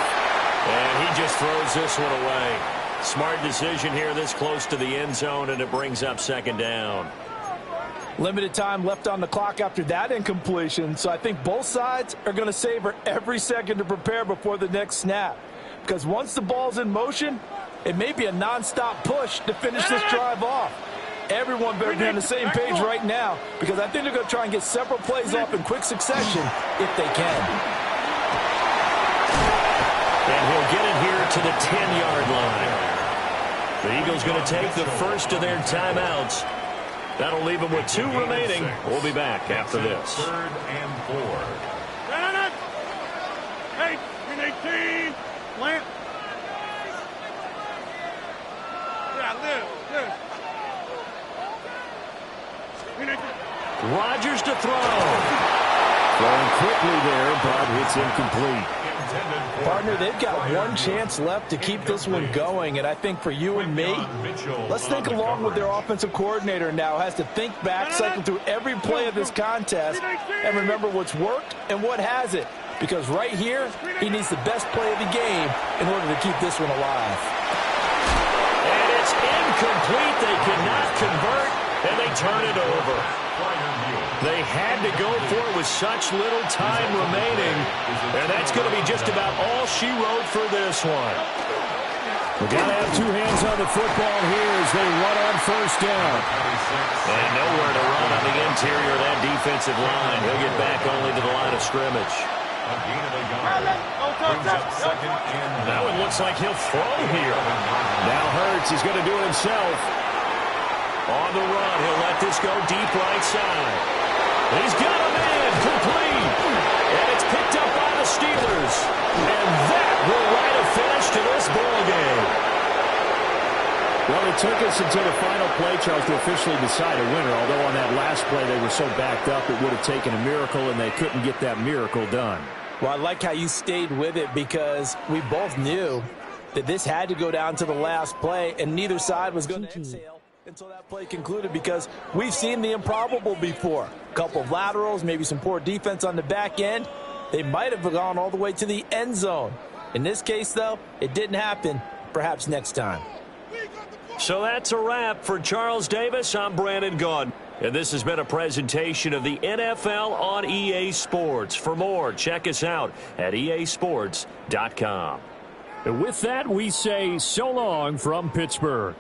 And he just throws this one away. Smart decision here this close to the end zone, and it brings up 2nd down. Limited time left on the clock after that incompletion, so I think both sides are going to savor every second to prepare before the next snap. Because once the ball's in motion, it may be a nonstop push to finish this drive off. Everyone better be on the same page right now, because I think they're going to try and get several plays off in quick succession if they can. And he'll get it here to the 10-yard line. The Eagles going to take the first of their timeouts. That'll leave them with 2 remaining. We'll be back after this. 3rd and 4. Hey, 318. Plant. Yeah, live. Rodgers to throw. Throwing quickly there, but it's incomplete. Partner, they've got one chance left to keep this one going, and I think for you and me, let's think along with their offensive coordinator now. Has to think back, cycle through every play of this contest, and remember what's worked and what hasn't. Because right here, he needs the best play of the game in order to keep this one alive. And it's incomplete. They cannot convert, and they turn it over. They had to go for it with such little time remaining, and that's going to be just about all she wrote for this one. We've got to have 2 hands on the football here as they run on 1st down. And nowhere to run on the interior of that defensive line. He'll get back only to the line of scrimmage. Now it looks like he'll throw here. Now Hurts, he's going to do it himself. On the run, he'll let this go deep right side. He's got a man complete. And it's picked up by the Steelers. And that will write a finish to this ball game. Well, it took us until the final play, Charles, to officially decide a winner, although on that last play they were so backed up it would have taken a miracle, and they couldn't get that miracle done. Well, I like how you stayed with it because we both knew that this had to go down to the last play, and neither side was going to exhale until that play concluded because we've seen the improbable before. A couple of laterals, maybe some poor defense on the back end. They might have gone all the way to the end zone. In this case, though, it didn't happen. Perhaps next time. So that's a wrap for Charles Davis. I'm Brandon Gaudin. And this has been a presentation of the NFL on EA Sports. For more, check us out at easports.com. And with that, we say so long from Pittsburgh.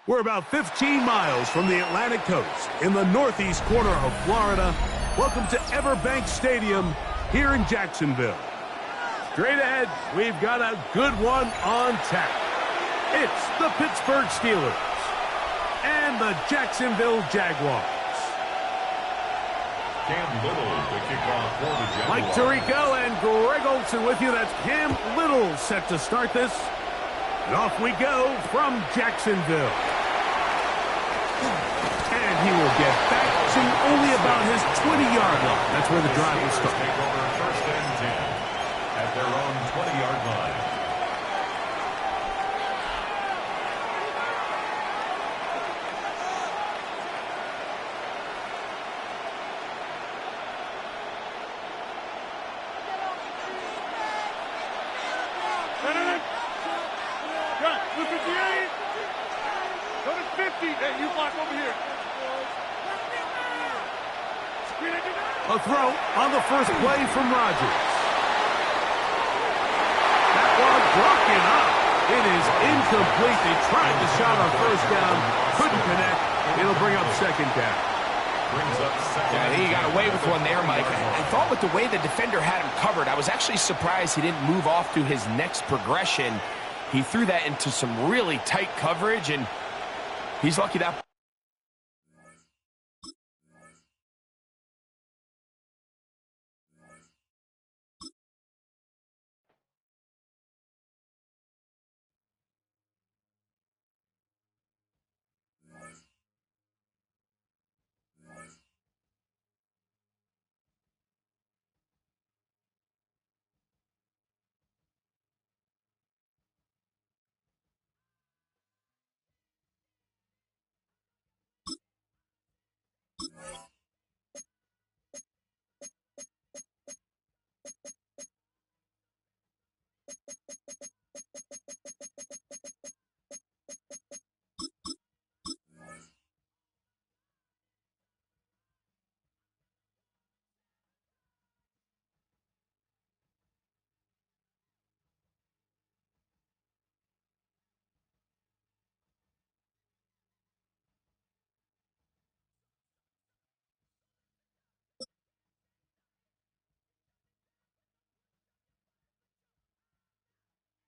We're about 15 miles from the Atlantic coast in the northeast corner of Florida. Welcome to Everbank Stadium here in Jacksonville. Straight ahead, we've got a good one on tap. It's the Pittsburgh Steelers and the Jacksonville Jaguars. Cam Little, the kickoff for the Jaguars. Mike Tirico and Greg Olsen with you. That's Cam Little set to start this. And off we go from Jacksonville. And he will get back to only about his 20-yard line. That's where the drive will start. Take over first and 10 at their own 20-yard line. A throw on the first play from Rodgers. That one broken up. It is incomplete. They tried the shot on first down. Couldn't connect. It'll bring up second down. Brings up second. Yeah, I think he got away with one there, Mike. I thought with the way the defender had him covered, I was actually surprised he didn't move off to his next progression. He threw that into some really tight coverage, and he's lucky that.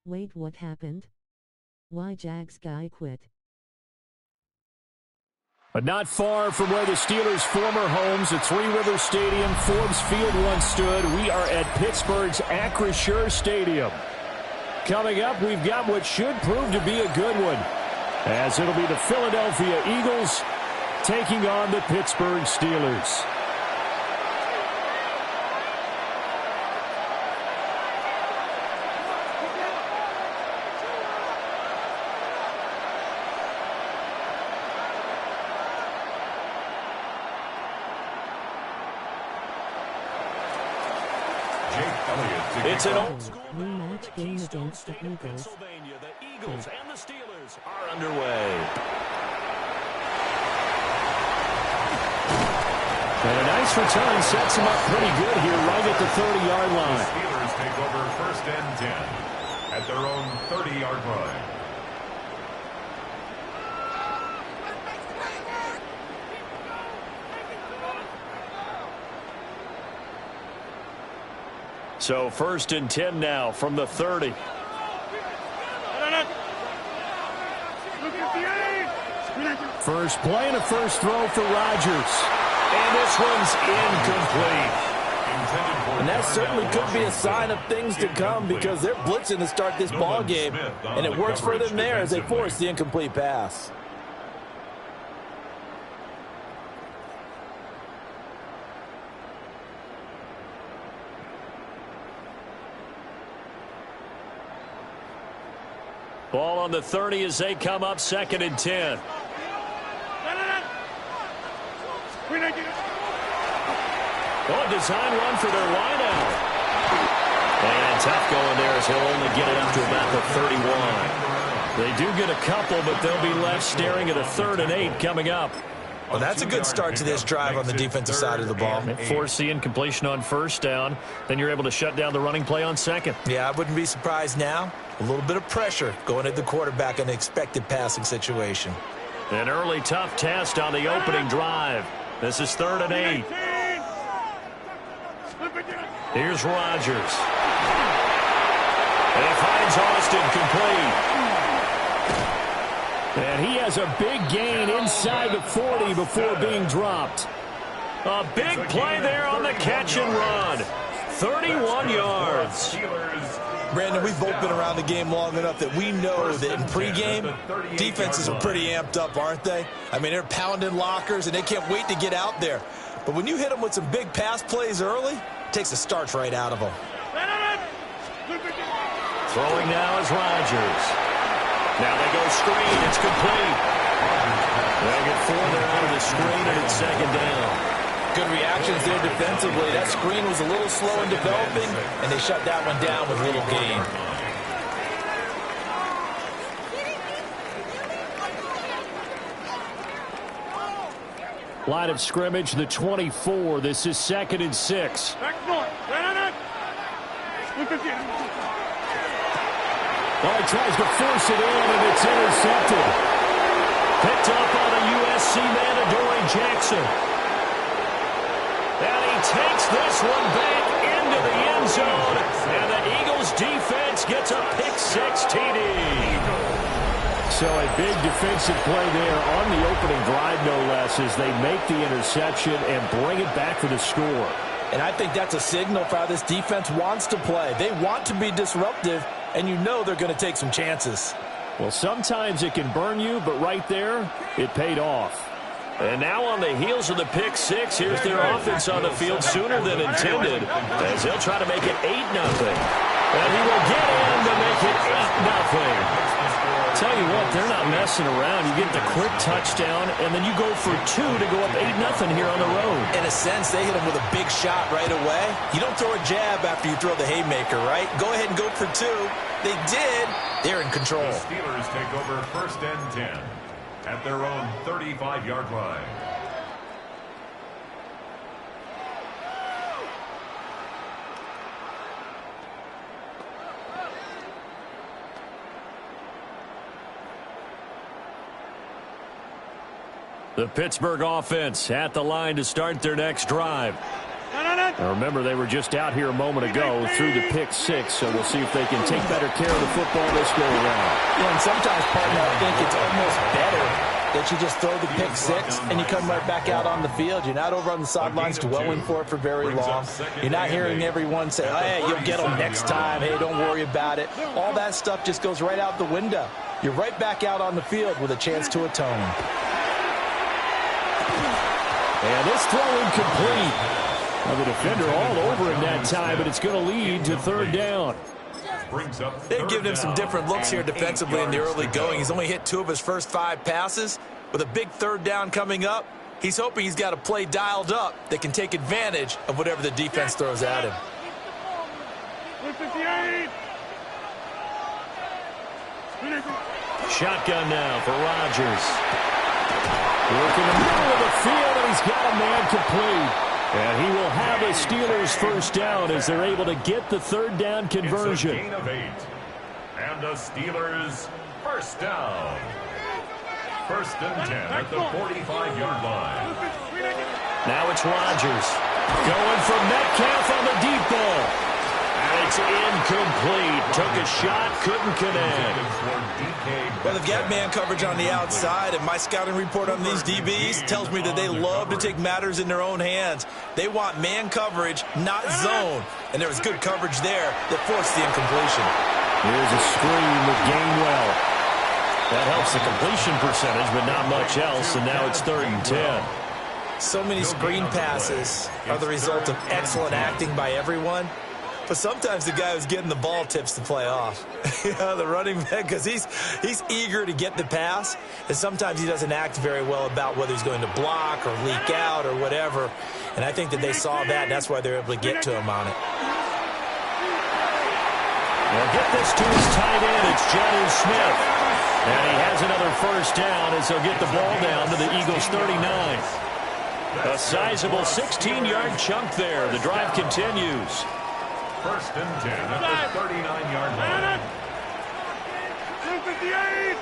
Wait, what happened? Why Jags guy quit? But not far from where the Steelers' former homes at Three Rivers Stadium, Forbes Field once stood, we are at Pittsburgh's Acrisure Stadium. Coming up, we've got what should prove to be a good one, as it'll be the Philadelphia Eagles taking on the Pittsburgh Steelers. It's an old school rematch game against the Eagles. The Eagles and the Steelers Are underway. And a nice return sets him up pretty good here right at the 30-yard line. The Steelers take over 1st and 10 at their own 30-yard line. So 1st and 10 now from the 30. First play and a first throw for Rodgers. And this one's incomplete. And that certainly could be a sign of things to come because they're blitzing to start this ball game, and it works for them there as they force the incomplete pass. Ball on the 30 as they come up 2nd and 10. Oh, a design run for their wideout. And tough going there as he'll only get it up to about the 31. They do get a couple, but they'll be left staring at a 3rd and 8 coming up. Well, that's a good start to this drive on the defensive side of the ball. Force the incompletion on 1st down. Then you're able to shut down the running play on 2nd. Yeah, I wouldn't be surprised now. A little bit of pressure going at the quarterback in an expected passing situation. An early tough test on the opening drive. This is 3rd and 8. Here's Rodgers. And he finds Austin complete. And he has a big gain inside the 40 before being dropped. A big play there on the catch and run. 31 yards. Brandon, we've both been around the game long enough that we know that in pregame, defenses are pretty amped up, aren't they? I mean, they're pounding lockers, and they can't wait to get out there. But when you hit them with some big pass plays early, it takes the starch right out of them. Throwing now is Rodgers. Now they go screen. It's complete. They'll get 4 there out of the screen, and it's 2nd down. Good reactions there defensively. That screen was a little slow in developing, and they shut that one down with little gain. Line of scrimmage, the 24. This is 2nd and 6. Well, he tries to force it in, and it's intercepted. Picked up on a USC man, Adoree Jackson. And he takes this one back into the end zone. And the Eagles defense gets a pick-6 TD. So a big defensive play there on the opening drive, no less, as they make the interception and bring it back for the score. And I think that's a signal for how this defense wants to play. They want to be disruptive, and you know they're going to take some chances. Well, sometimes it can burn you, but right there, it paid off. And now on the heels of the pick-6, here's their offense on the field sooner than intended, as they'll try to make it 8-0. And he will get in to make it 8-0. Tell you what, they're not messing around. You get the quick touchdown, and then you go for 2 to go up 8-0 here on the road. In a sense, they hit him with a big shot right away. You don't throw a jab after you throw the haymaker, right? Go ahead and go for 2. They did. They're in control. The Steelers take over 1st and 10 at their own 35-yard line. The Pittsburgh offense at the line to start their next drive. Now remember, they were just out here a moment ago through the pick-6, so we'll see if they can take better care of the football this go around. Yeah, and sometimes, partner, I think it's almost better that you just throw the pick-6 and you come right back out on the field. You're not over on the sidelines dwelling for it for very long. You're not hearing everyone say, hey, you'll get them next time. Hey, don't worry about it. All that stuff just goes right out the window. You're right back out on the field with a chance to atone. And this throw incomplete. Well, the defender all over him that time, but it's going to lead to 3rd down. They've given him some different looks here defensively in the early going. He's only hit 2 of his first 5 passes. With a big 3rd down coming up, he's hoping he's got a play dialed up that can take advantage of whatever the defense throws at him. Shotgun now for Rodgers. Working in the middle of the field, and he's got a man complete. And he will have a Steelers first down as they're able to get the third down conversion. It's a gain of 8. And the Steelers first down. First and 10 at the 45-yard line. Now it's Rodgers. Going for Metcalf on the deep ball. And it's incomplete. Took a shot, couldn't connect. Well, they've got man coverage on the outside, and my scouting report on these DBs tells me that they love to take matters in their own hands. They want man coverage, not zone. And there was good coverage there that forced the incompletion. Here's a screen with Gainwell. That helps the completion percentage, but not much else, and now it's 3rd and 10. So many screen passes are the result of excellent acting by everyone. But sometimes the guy who's getting the ball tips the play off. The running back, because he's eager to get the pass, and sometimes he doesn't act very well about whether he's going to block or leak out or whatever. And I think that they saw that, and that's why they're able to get to him on it. They'll get this to his tight end. It's Jonnu Smith. And he has another first down as they'll get the ball down to the Eagles' 39. A sizable 16-yard chunk there. The drive continues. First and 10 at the 39-yard line. 258.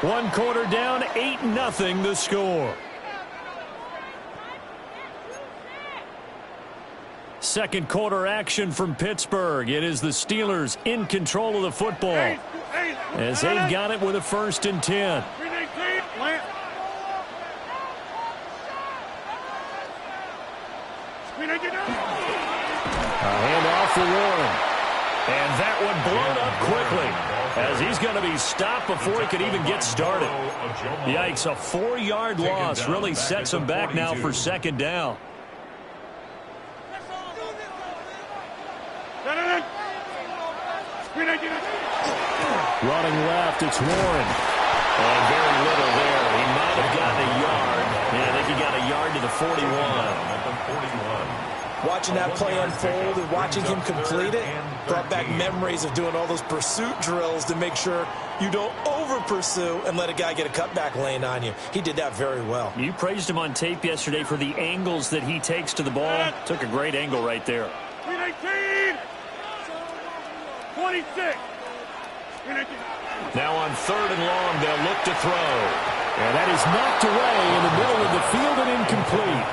1 quarter down, 8-0 the score. Second quarter action from Pittsburgh. It is the Steelers in control of the football as they've got it with a 1st and 10. A handoff for Warren. And that one blown up quickly as he's going to be stopped before he could even get started. Yikes, a 4-yard loss really sets him back now for 2nd down. Running left, it's Warren. And very little there. He might have gotten a yard. Yeah, I think he got a yard to the 41. Watching that play unfold and watching him complete it brought back memories of doing all those pursuit drills to make sure you don't over-pursue and let a guy get a cutback lane on you. He did that very well. You praised him on tape yesterday for the angles that he takes to the ball. Took a great angle right there. 26. Now on 3rd and long, they'll look to throw. And that is knocked away in the middle of the field and incomplete.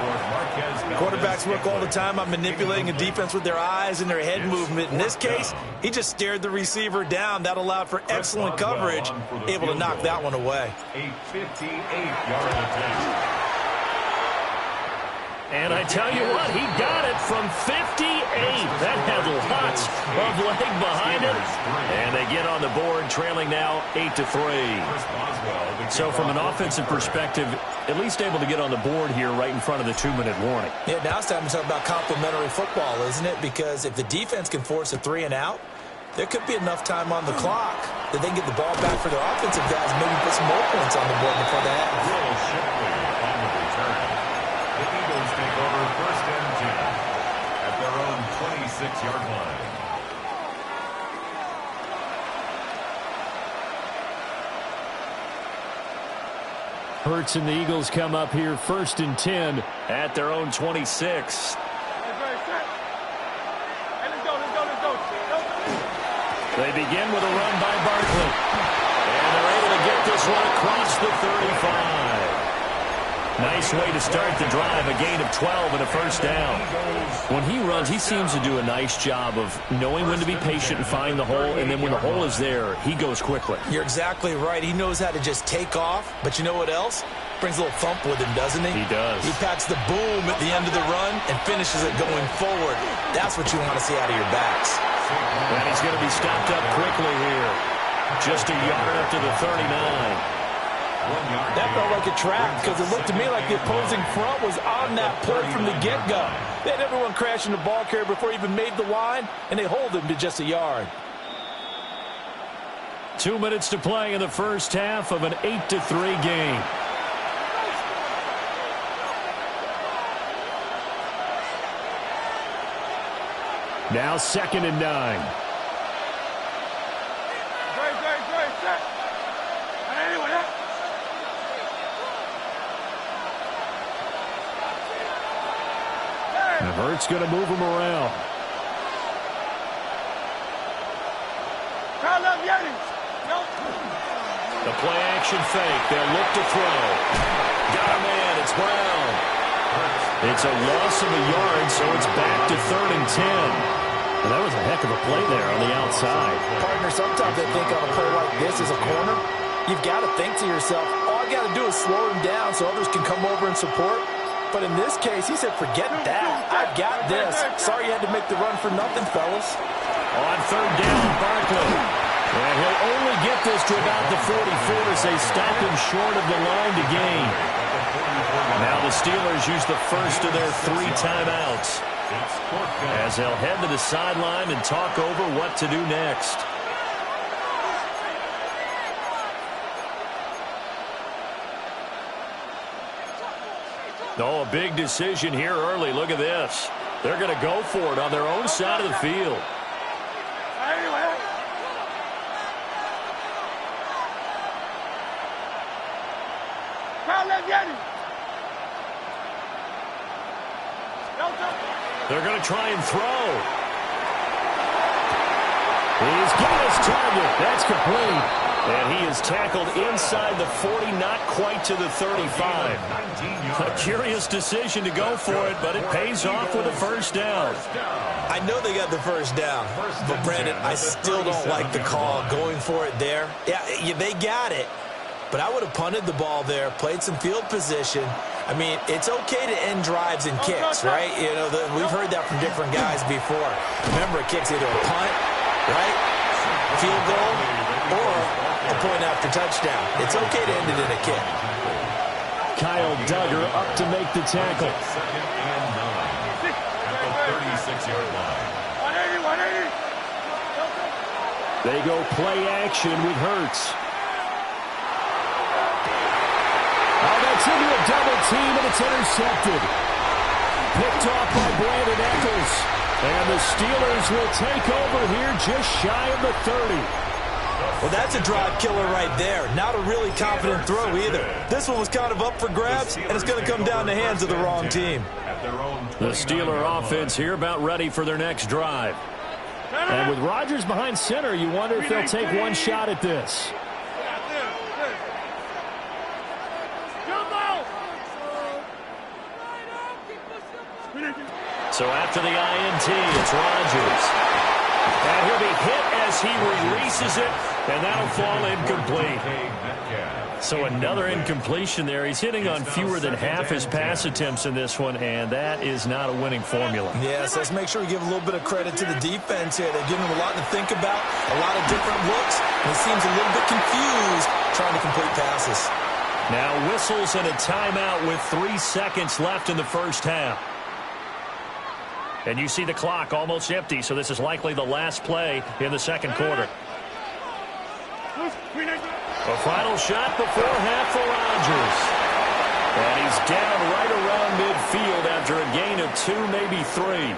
Quarterbacks work all the time on manipulating a defense with their eyes and their head movement. In this case, he just stared the receiver down. That allowed for excellent coverage, able to knock that one away. A 58-yard attempt. And I tell you what, he got it from 58. That had lots of leg behind it. And they get on the board, trailing now 8-3. So from an offensive perspective, at least able to get on the board here right in front of the 2-minute warning. Yeah, now it's time to talk about complementary football, isn't it? Because if the defense can force a 3 and out, there could be enough time on the clock that they can get the ball back for their offensive guys and maybe put some more points on the board before they have. The Eagles take over 1st and 10 at their own 26-yard line. Hurts and the Eagles come up here 1st and 10 at their own 26. They begin with a run by Barkley. And they're able to get this one across the 35. Nice way to start the drive, a gain of 12 and a first down. When he runs, he seems to do a nice job of knowing when to be patient and find the hole, and then when the hole is there, he goes quickly. You're exactly right. He knows how to just take off, but you know what else? Brings a little thump with him, doesn't he? He does. He packs the boom at the end of the run and finishes it going forward. That's what you want to see out of your backs. And he's going to be stopped up quickly here. Just a yard up to the 39. That felt like a trap because it looked to me like the opposing front was on that play from the get-go. They had everyone crashing the ball carrier before he even made the line, and they hold him to just a yard. 2 minutes to play in the first half of an 8-3 game. Now 2nd and 9. Hurts going to move him around. The play action fake. They'll look to throw. Got a man. It's Brown. It's a loss of a yard, so it's back to 3rd and 10. And that was a heck of a play there on the outside. Partner, sometimes I think on a play like this as a corner, you've got to think to yourself, all I got to do is slow him down so others can come over and support. But in this case, he said, forget that. I've got this. Sorry you had to make the run for nothing, fellas. On 3rd down, Barkley. And he'll only get this to about the 44 as they stop him short of the line to gain. Now the Steelers use the first of their 3 timeouts as they'll head to the sideline and talk over what to do next. Oh, a big decision here early. Look at this. They're going to go for it on their own side of the field. They're going to try and throw. He's getting his target. That's complete. And he is tackled inside the 40, not quite to the 35. A curious decision to go for it, but it pays off with a first down. I know they got the first down, but Brandon, I still don't like the call going for it there. Yeah, they got it. But I would have punted the ball there, played some field position. I mean, it's okay to end drives and kicks, right? You know, we've heard that from different guys before. Remember, a kick's either a punt, right, field goal, or a point after touchdown. It's okay to end it in a kick. Kyle Duggar up to make the tackle. At the 36-yard line. They go play action with Hurts. It's into a double team, and it's intercepted. Picked off by Brandon Eccles. And the Steelers will take over here just shy of the 30. Well, that's a drive killer right there. Not a really confident throw either. This one was kind of up for grabs, and it's going to come down the hands of the wrong team. The Steeler offense here about ready for their next drive. And with Rodgers behind center, you wonder if they'll take one shot at this. So after the INT, it's Rodgers. And he'll be hit as he releases it, and that'll fall incomplete. So another incompletion there. He's hitting on fewer than half his pass attempts in this one, and that is not a winning formula. Yes, let's make sure we give a little bit of credit to the defense here. They're giving him a lot to think about, a lot of different looks, and he seems a little bit confused trying to complete passes. Now whistles and a timeout with 3 seconds left in the first half. And you see the clock almost empty, so this is likely the last play in the second quarter. A final shot before half for Rodgers. And he's down right around midfield after a gain of 2, maybe 3.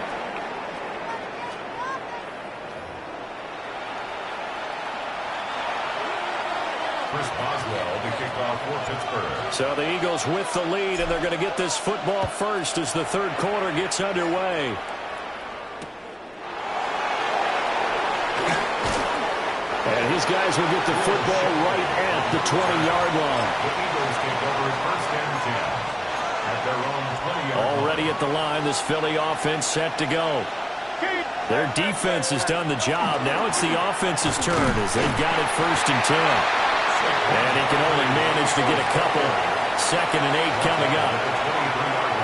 Chris Boswell, the kickoff for Pittsburgh. So the Eagles with the lead, and they're going to get this football first as the third quarter gets underway. And his guys will get the football right at the 20-yard line. The Eagles take over at 1st and 10 at their own 20-yard line. Already at the line, this Philly offense set to go. Their defense has done the job. Now it's the offense's turn as they've got it 1st and 10. And he can only manage to get a couple. 2nd and 8 coming up.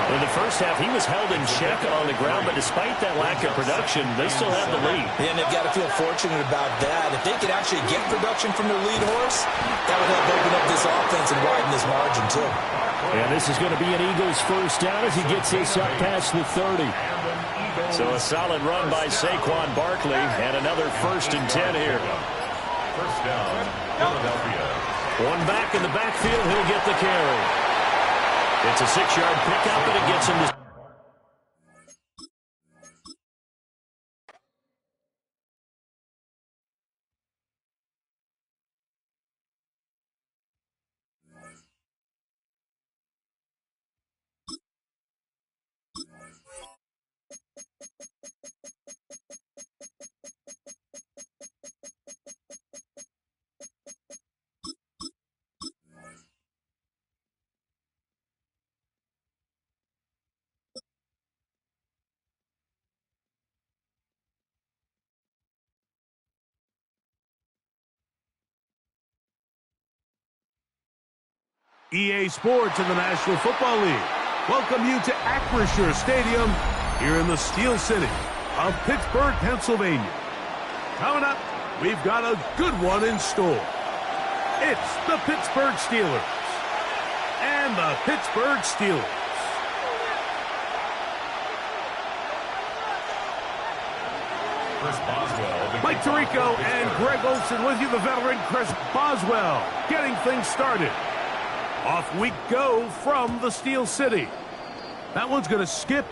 In the first half, he was held in check on the ground, but despite that lack of production, they still have the lead. Yeah, and they've got to feel fortunate about that. If they could actually get production from their lead horse, that would help open up this offense and widen this margin, too. And this is going to be an Eagles first down as he gets this up past the 30. So a solid run by Saquon Barkley, and another 1st and 10 here. First down, Philadelphia. One back in the backfield, he'll get the carry. It's a 6-yard pickup, and it gets him to EA Sports and the National Football League welcome you to Acrisure Stadium here in the Steel City of Pittsburgh, Pennsylvania. Coming up, we've got a good one in store. It's the Pittsburgh Steelers and the Pittsburgh Steelers. Chris Boswell. Mike Tirico and Greg Olson with you, the veteran Chris Boswell, getting things started. Off we go from the Steel City. That one's going to skip.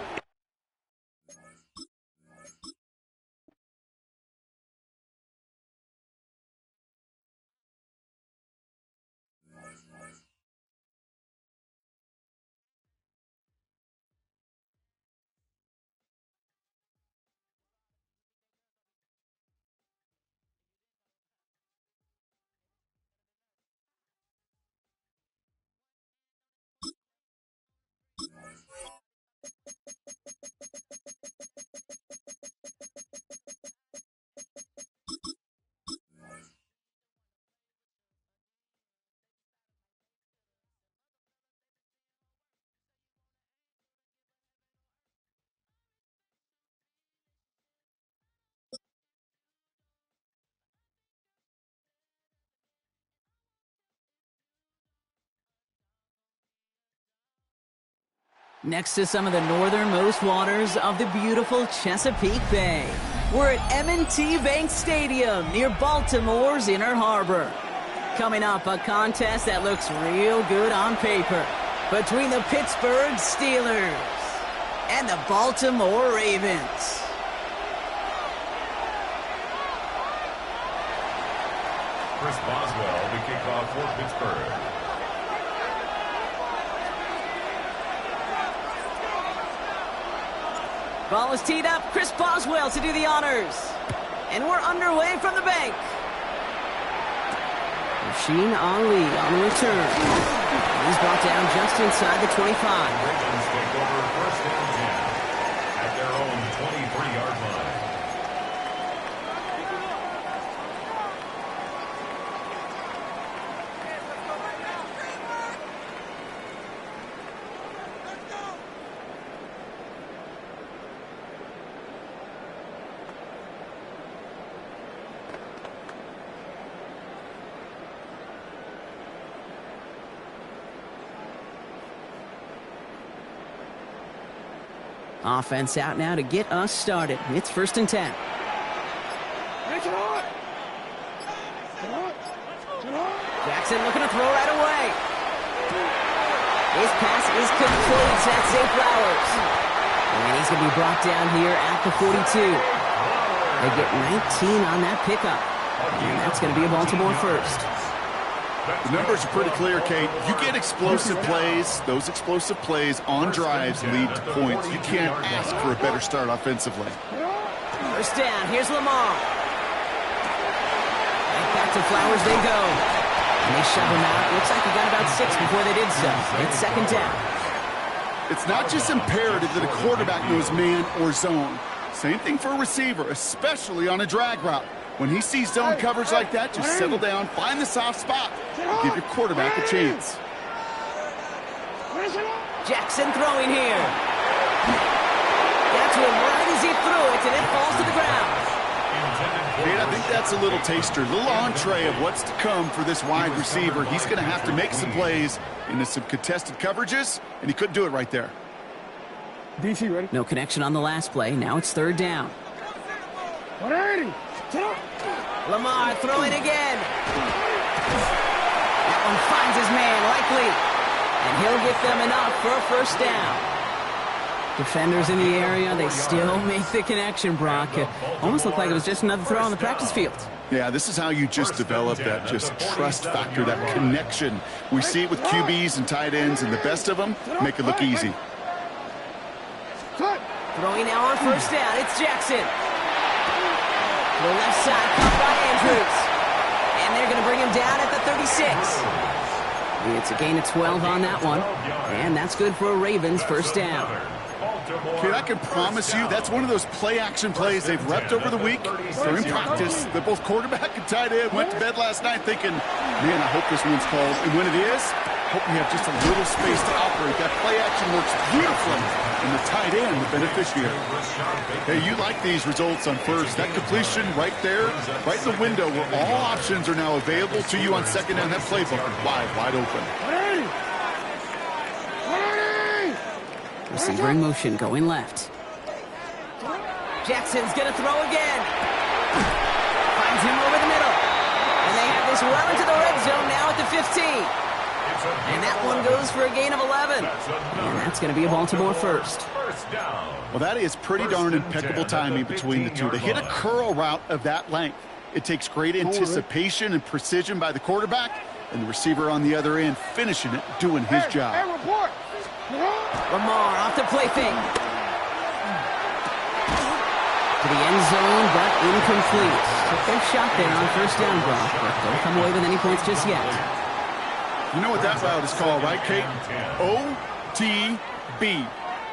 Next to some of the northernmost waters of the beautiful Chesapeake Bay, we're at M&T Bank Stadium near Baltimore's Inner Harbor. Coming up, a contest that looks real good on paper between the Pittsburgh Steelers and the Baltimore Ravens. Chris Boswell, the kickoff for Pittsburgh. Ball is teed up. Chris Boswell to do the honors. And we're underway from the bank. Rasheen Ali on the return. He's brought down just inside the 25. Ravens take over first and 10 at their own 23-yard line. Offense out now to get us started. It's first and 10. Jackson looking to throw right away. His pass is complete. That's Zay Flowers. And he's going to be brought down here at the 42. They get 19 on that pickup. And that's going to be a Baltimore first. The numbers are pretty clear, Kate. You get explosive plays. Those explosive plays on drives lead to points. You can't ask for a better start offensively. First down. Here's Lamar. Right back to Flowers they go. And they shove him out. Looks like he got about 6 before they did so. It's second down. It's not just imperative that a quarterback knows man or zone. Same thing for a receiver, especially on a drag route. When he sees zone coverage like that, just settle down, find the soft spot, and give your quarterback a chance. Jackson throwing here. Got to him right as he threw it, and it falls to the ground. Kate, I think that's a little taster, a little entree of what's to come for this wide receiver. He's going to have to make some plays into some contested coverages, and he couldn't do it right there. DC ready? No connection on the last play. Now it's third down. 180. Lamar throwing again. That one finds his man, likely. And he'll get them enough for a first down. Defenders in the area, they still make the connection, Brock. It almost looked like it was just another throw on the practice field. Yeah, this is how you just develop that just trust factor, that connection. We see it with QBs and tight ends, and the best of them make it look easy. Throwing now on first down, it's Jackson. To the left side, caught by Andrews. And they're going to bring him down at the 36. It's a gain of 12 on that one. And that's good for a Ravens first down. Kid, I can promise you that's one of those play-action plays they've repped over the week. They're in practice. That both quarterback and tight end went to bed last night thinking, man, I hope this one's called. And when it is, Hope you have just a little space to operate. That play action works beautifully, and the tight end, the beneficiary. Hey, you like these results on first. That completion right there, right in the window where all options are now available to you on second down. That playbook is wide open. Receiver in motion, going left. Jackson's going to throw again. Finds him over the middle. And they have this well into the red zone now at the 15. And that one goes for a gain of 11. And that's going to be a Baltimore first. Well, that is pretty darn impeccable timing between the two. To hit a curl route of that length, it takes great anticipation and precision by the quarterback, and the receiver on the other end finishing it, doing his job. Lamar off the play fake. To the end zone, but incomplete. Took their shot there on first down, Brock, but don't come away with any points just yet. You know what that route is called, right, Kate? OTB,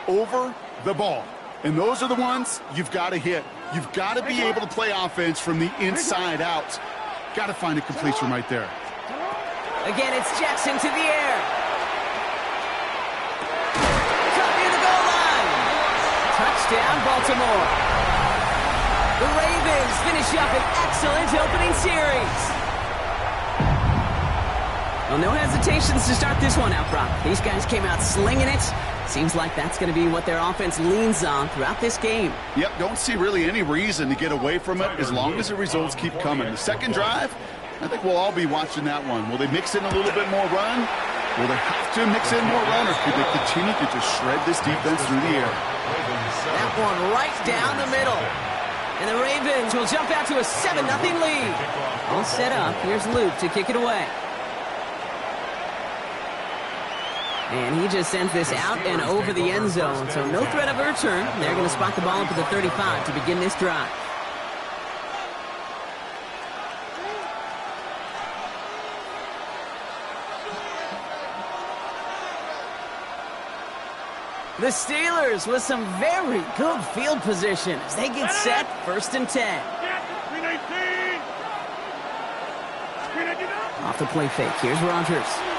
over the ball. And those are the ones you've got to hit. You've got to be able to play offense from the inside out. Got to find a completion right there. Again, it's Jackson to the air. Cut near the goal line. Touchdown, Baltimore. The Ravens finish up an excellent opening series. Well, no hesitations to start this one out, Brock. These guys came out slinging it. Seems like that's going to be what their offense leans on throughout this game. Yep, don't see really any reason to get away from it as long as the results keep coming. The second drive, I think we'll all be watching that one. Will they mix in a little bit more run? Will they have to mix in more run, or could they continue to just shred this defense through the air? That one right down the middle. And the Ravens will jump out to a 7-0 lead. All set up. Here's Luke to kick it away. And he just sends this out and over the end zone, so no threat of a return. They're going to spot the ball up at the 35 to begin this drive. The Steelers with some very good field position as they get set, 1st and 10. Off the play fake, here's Rodgers.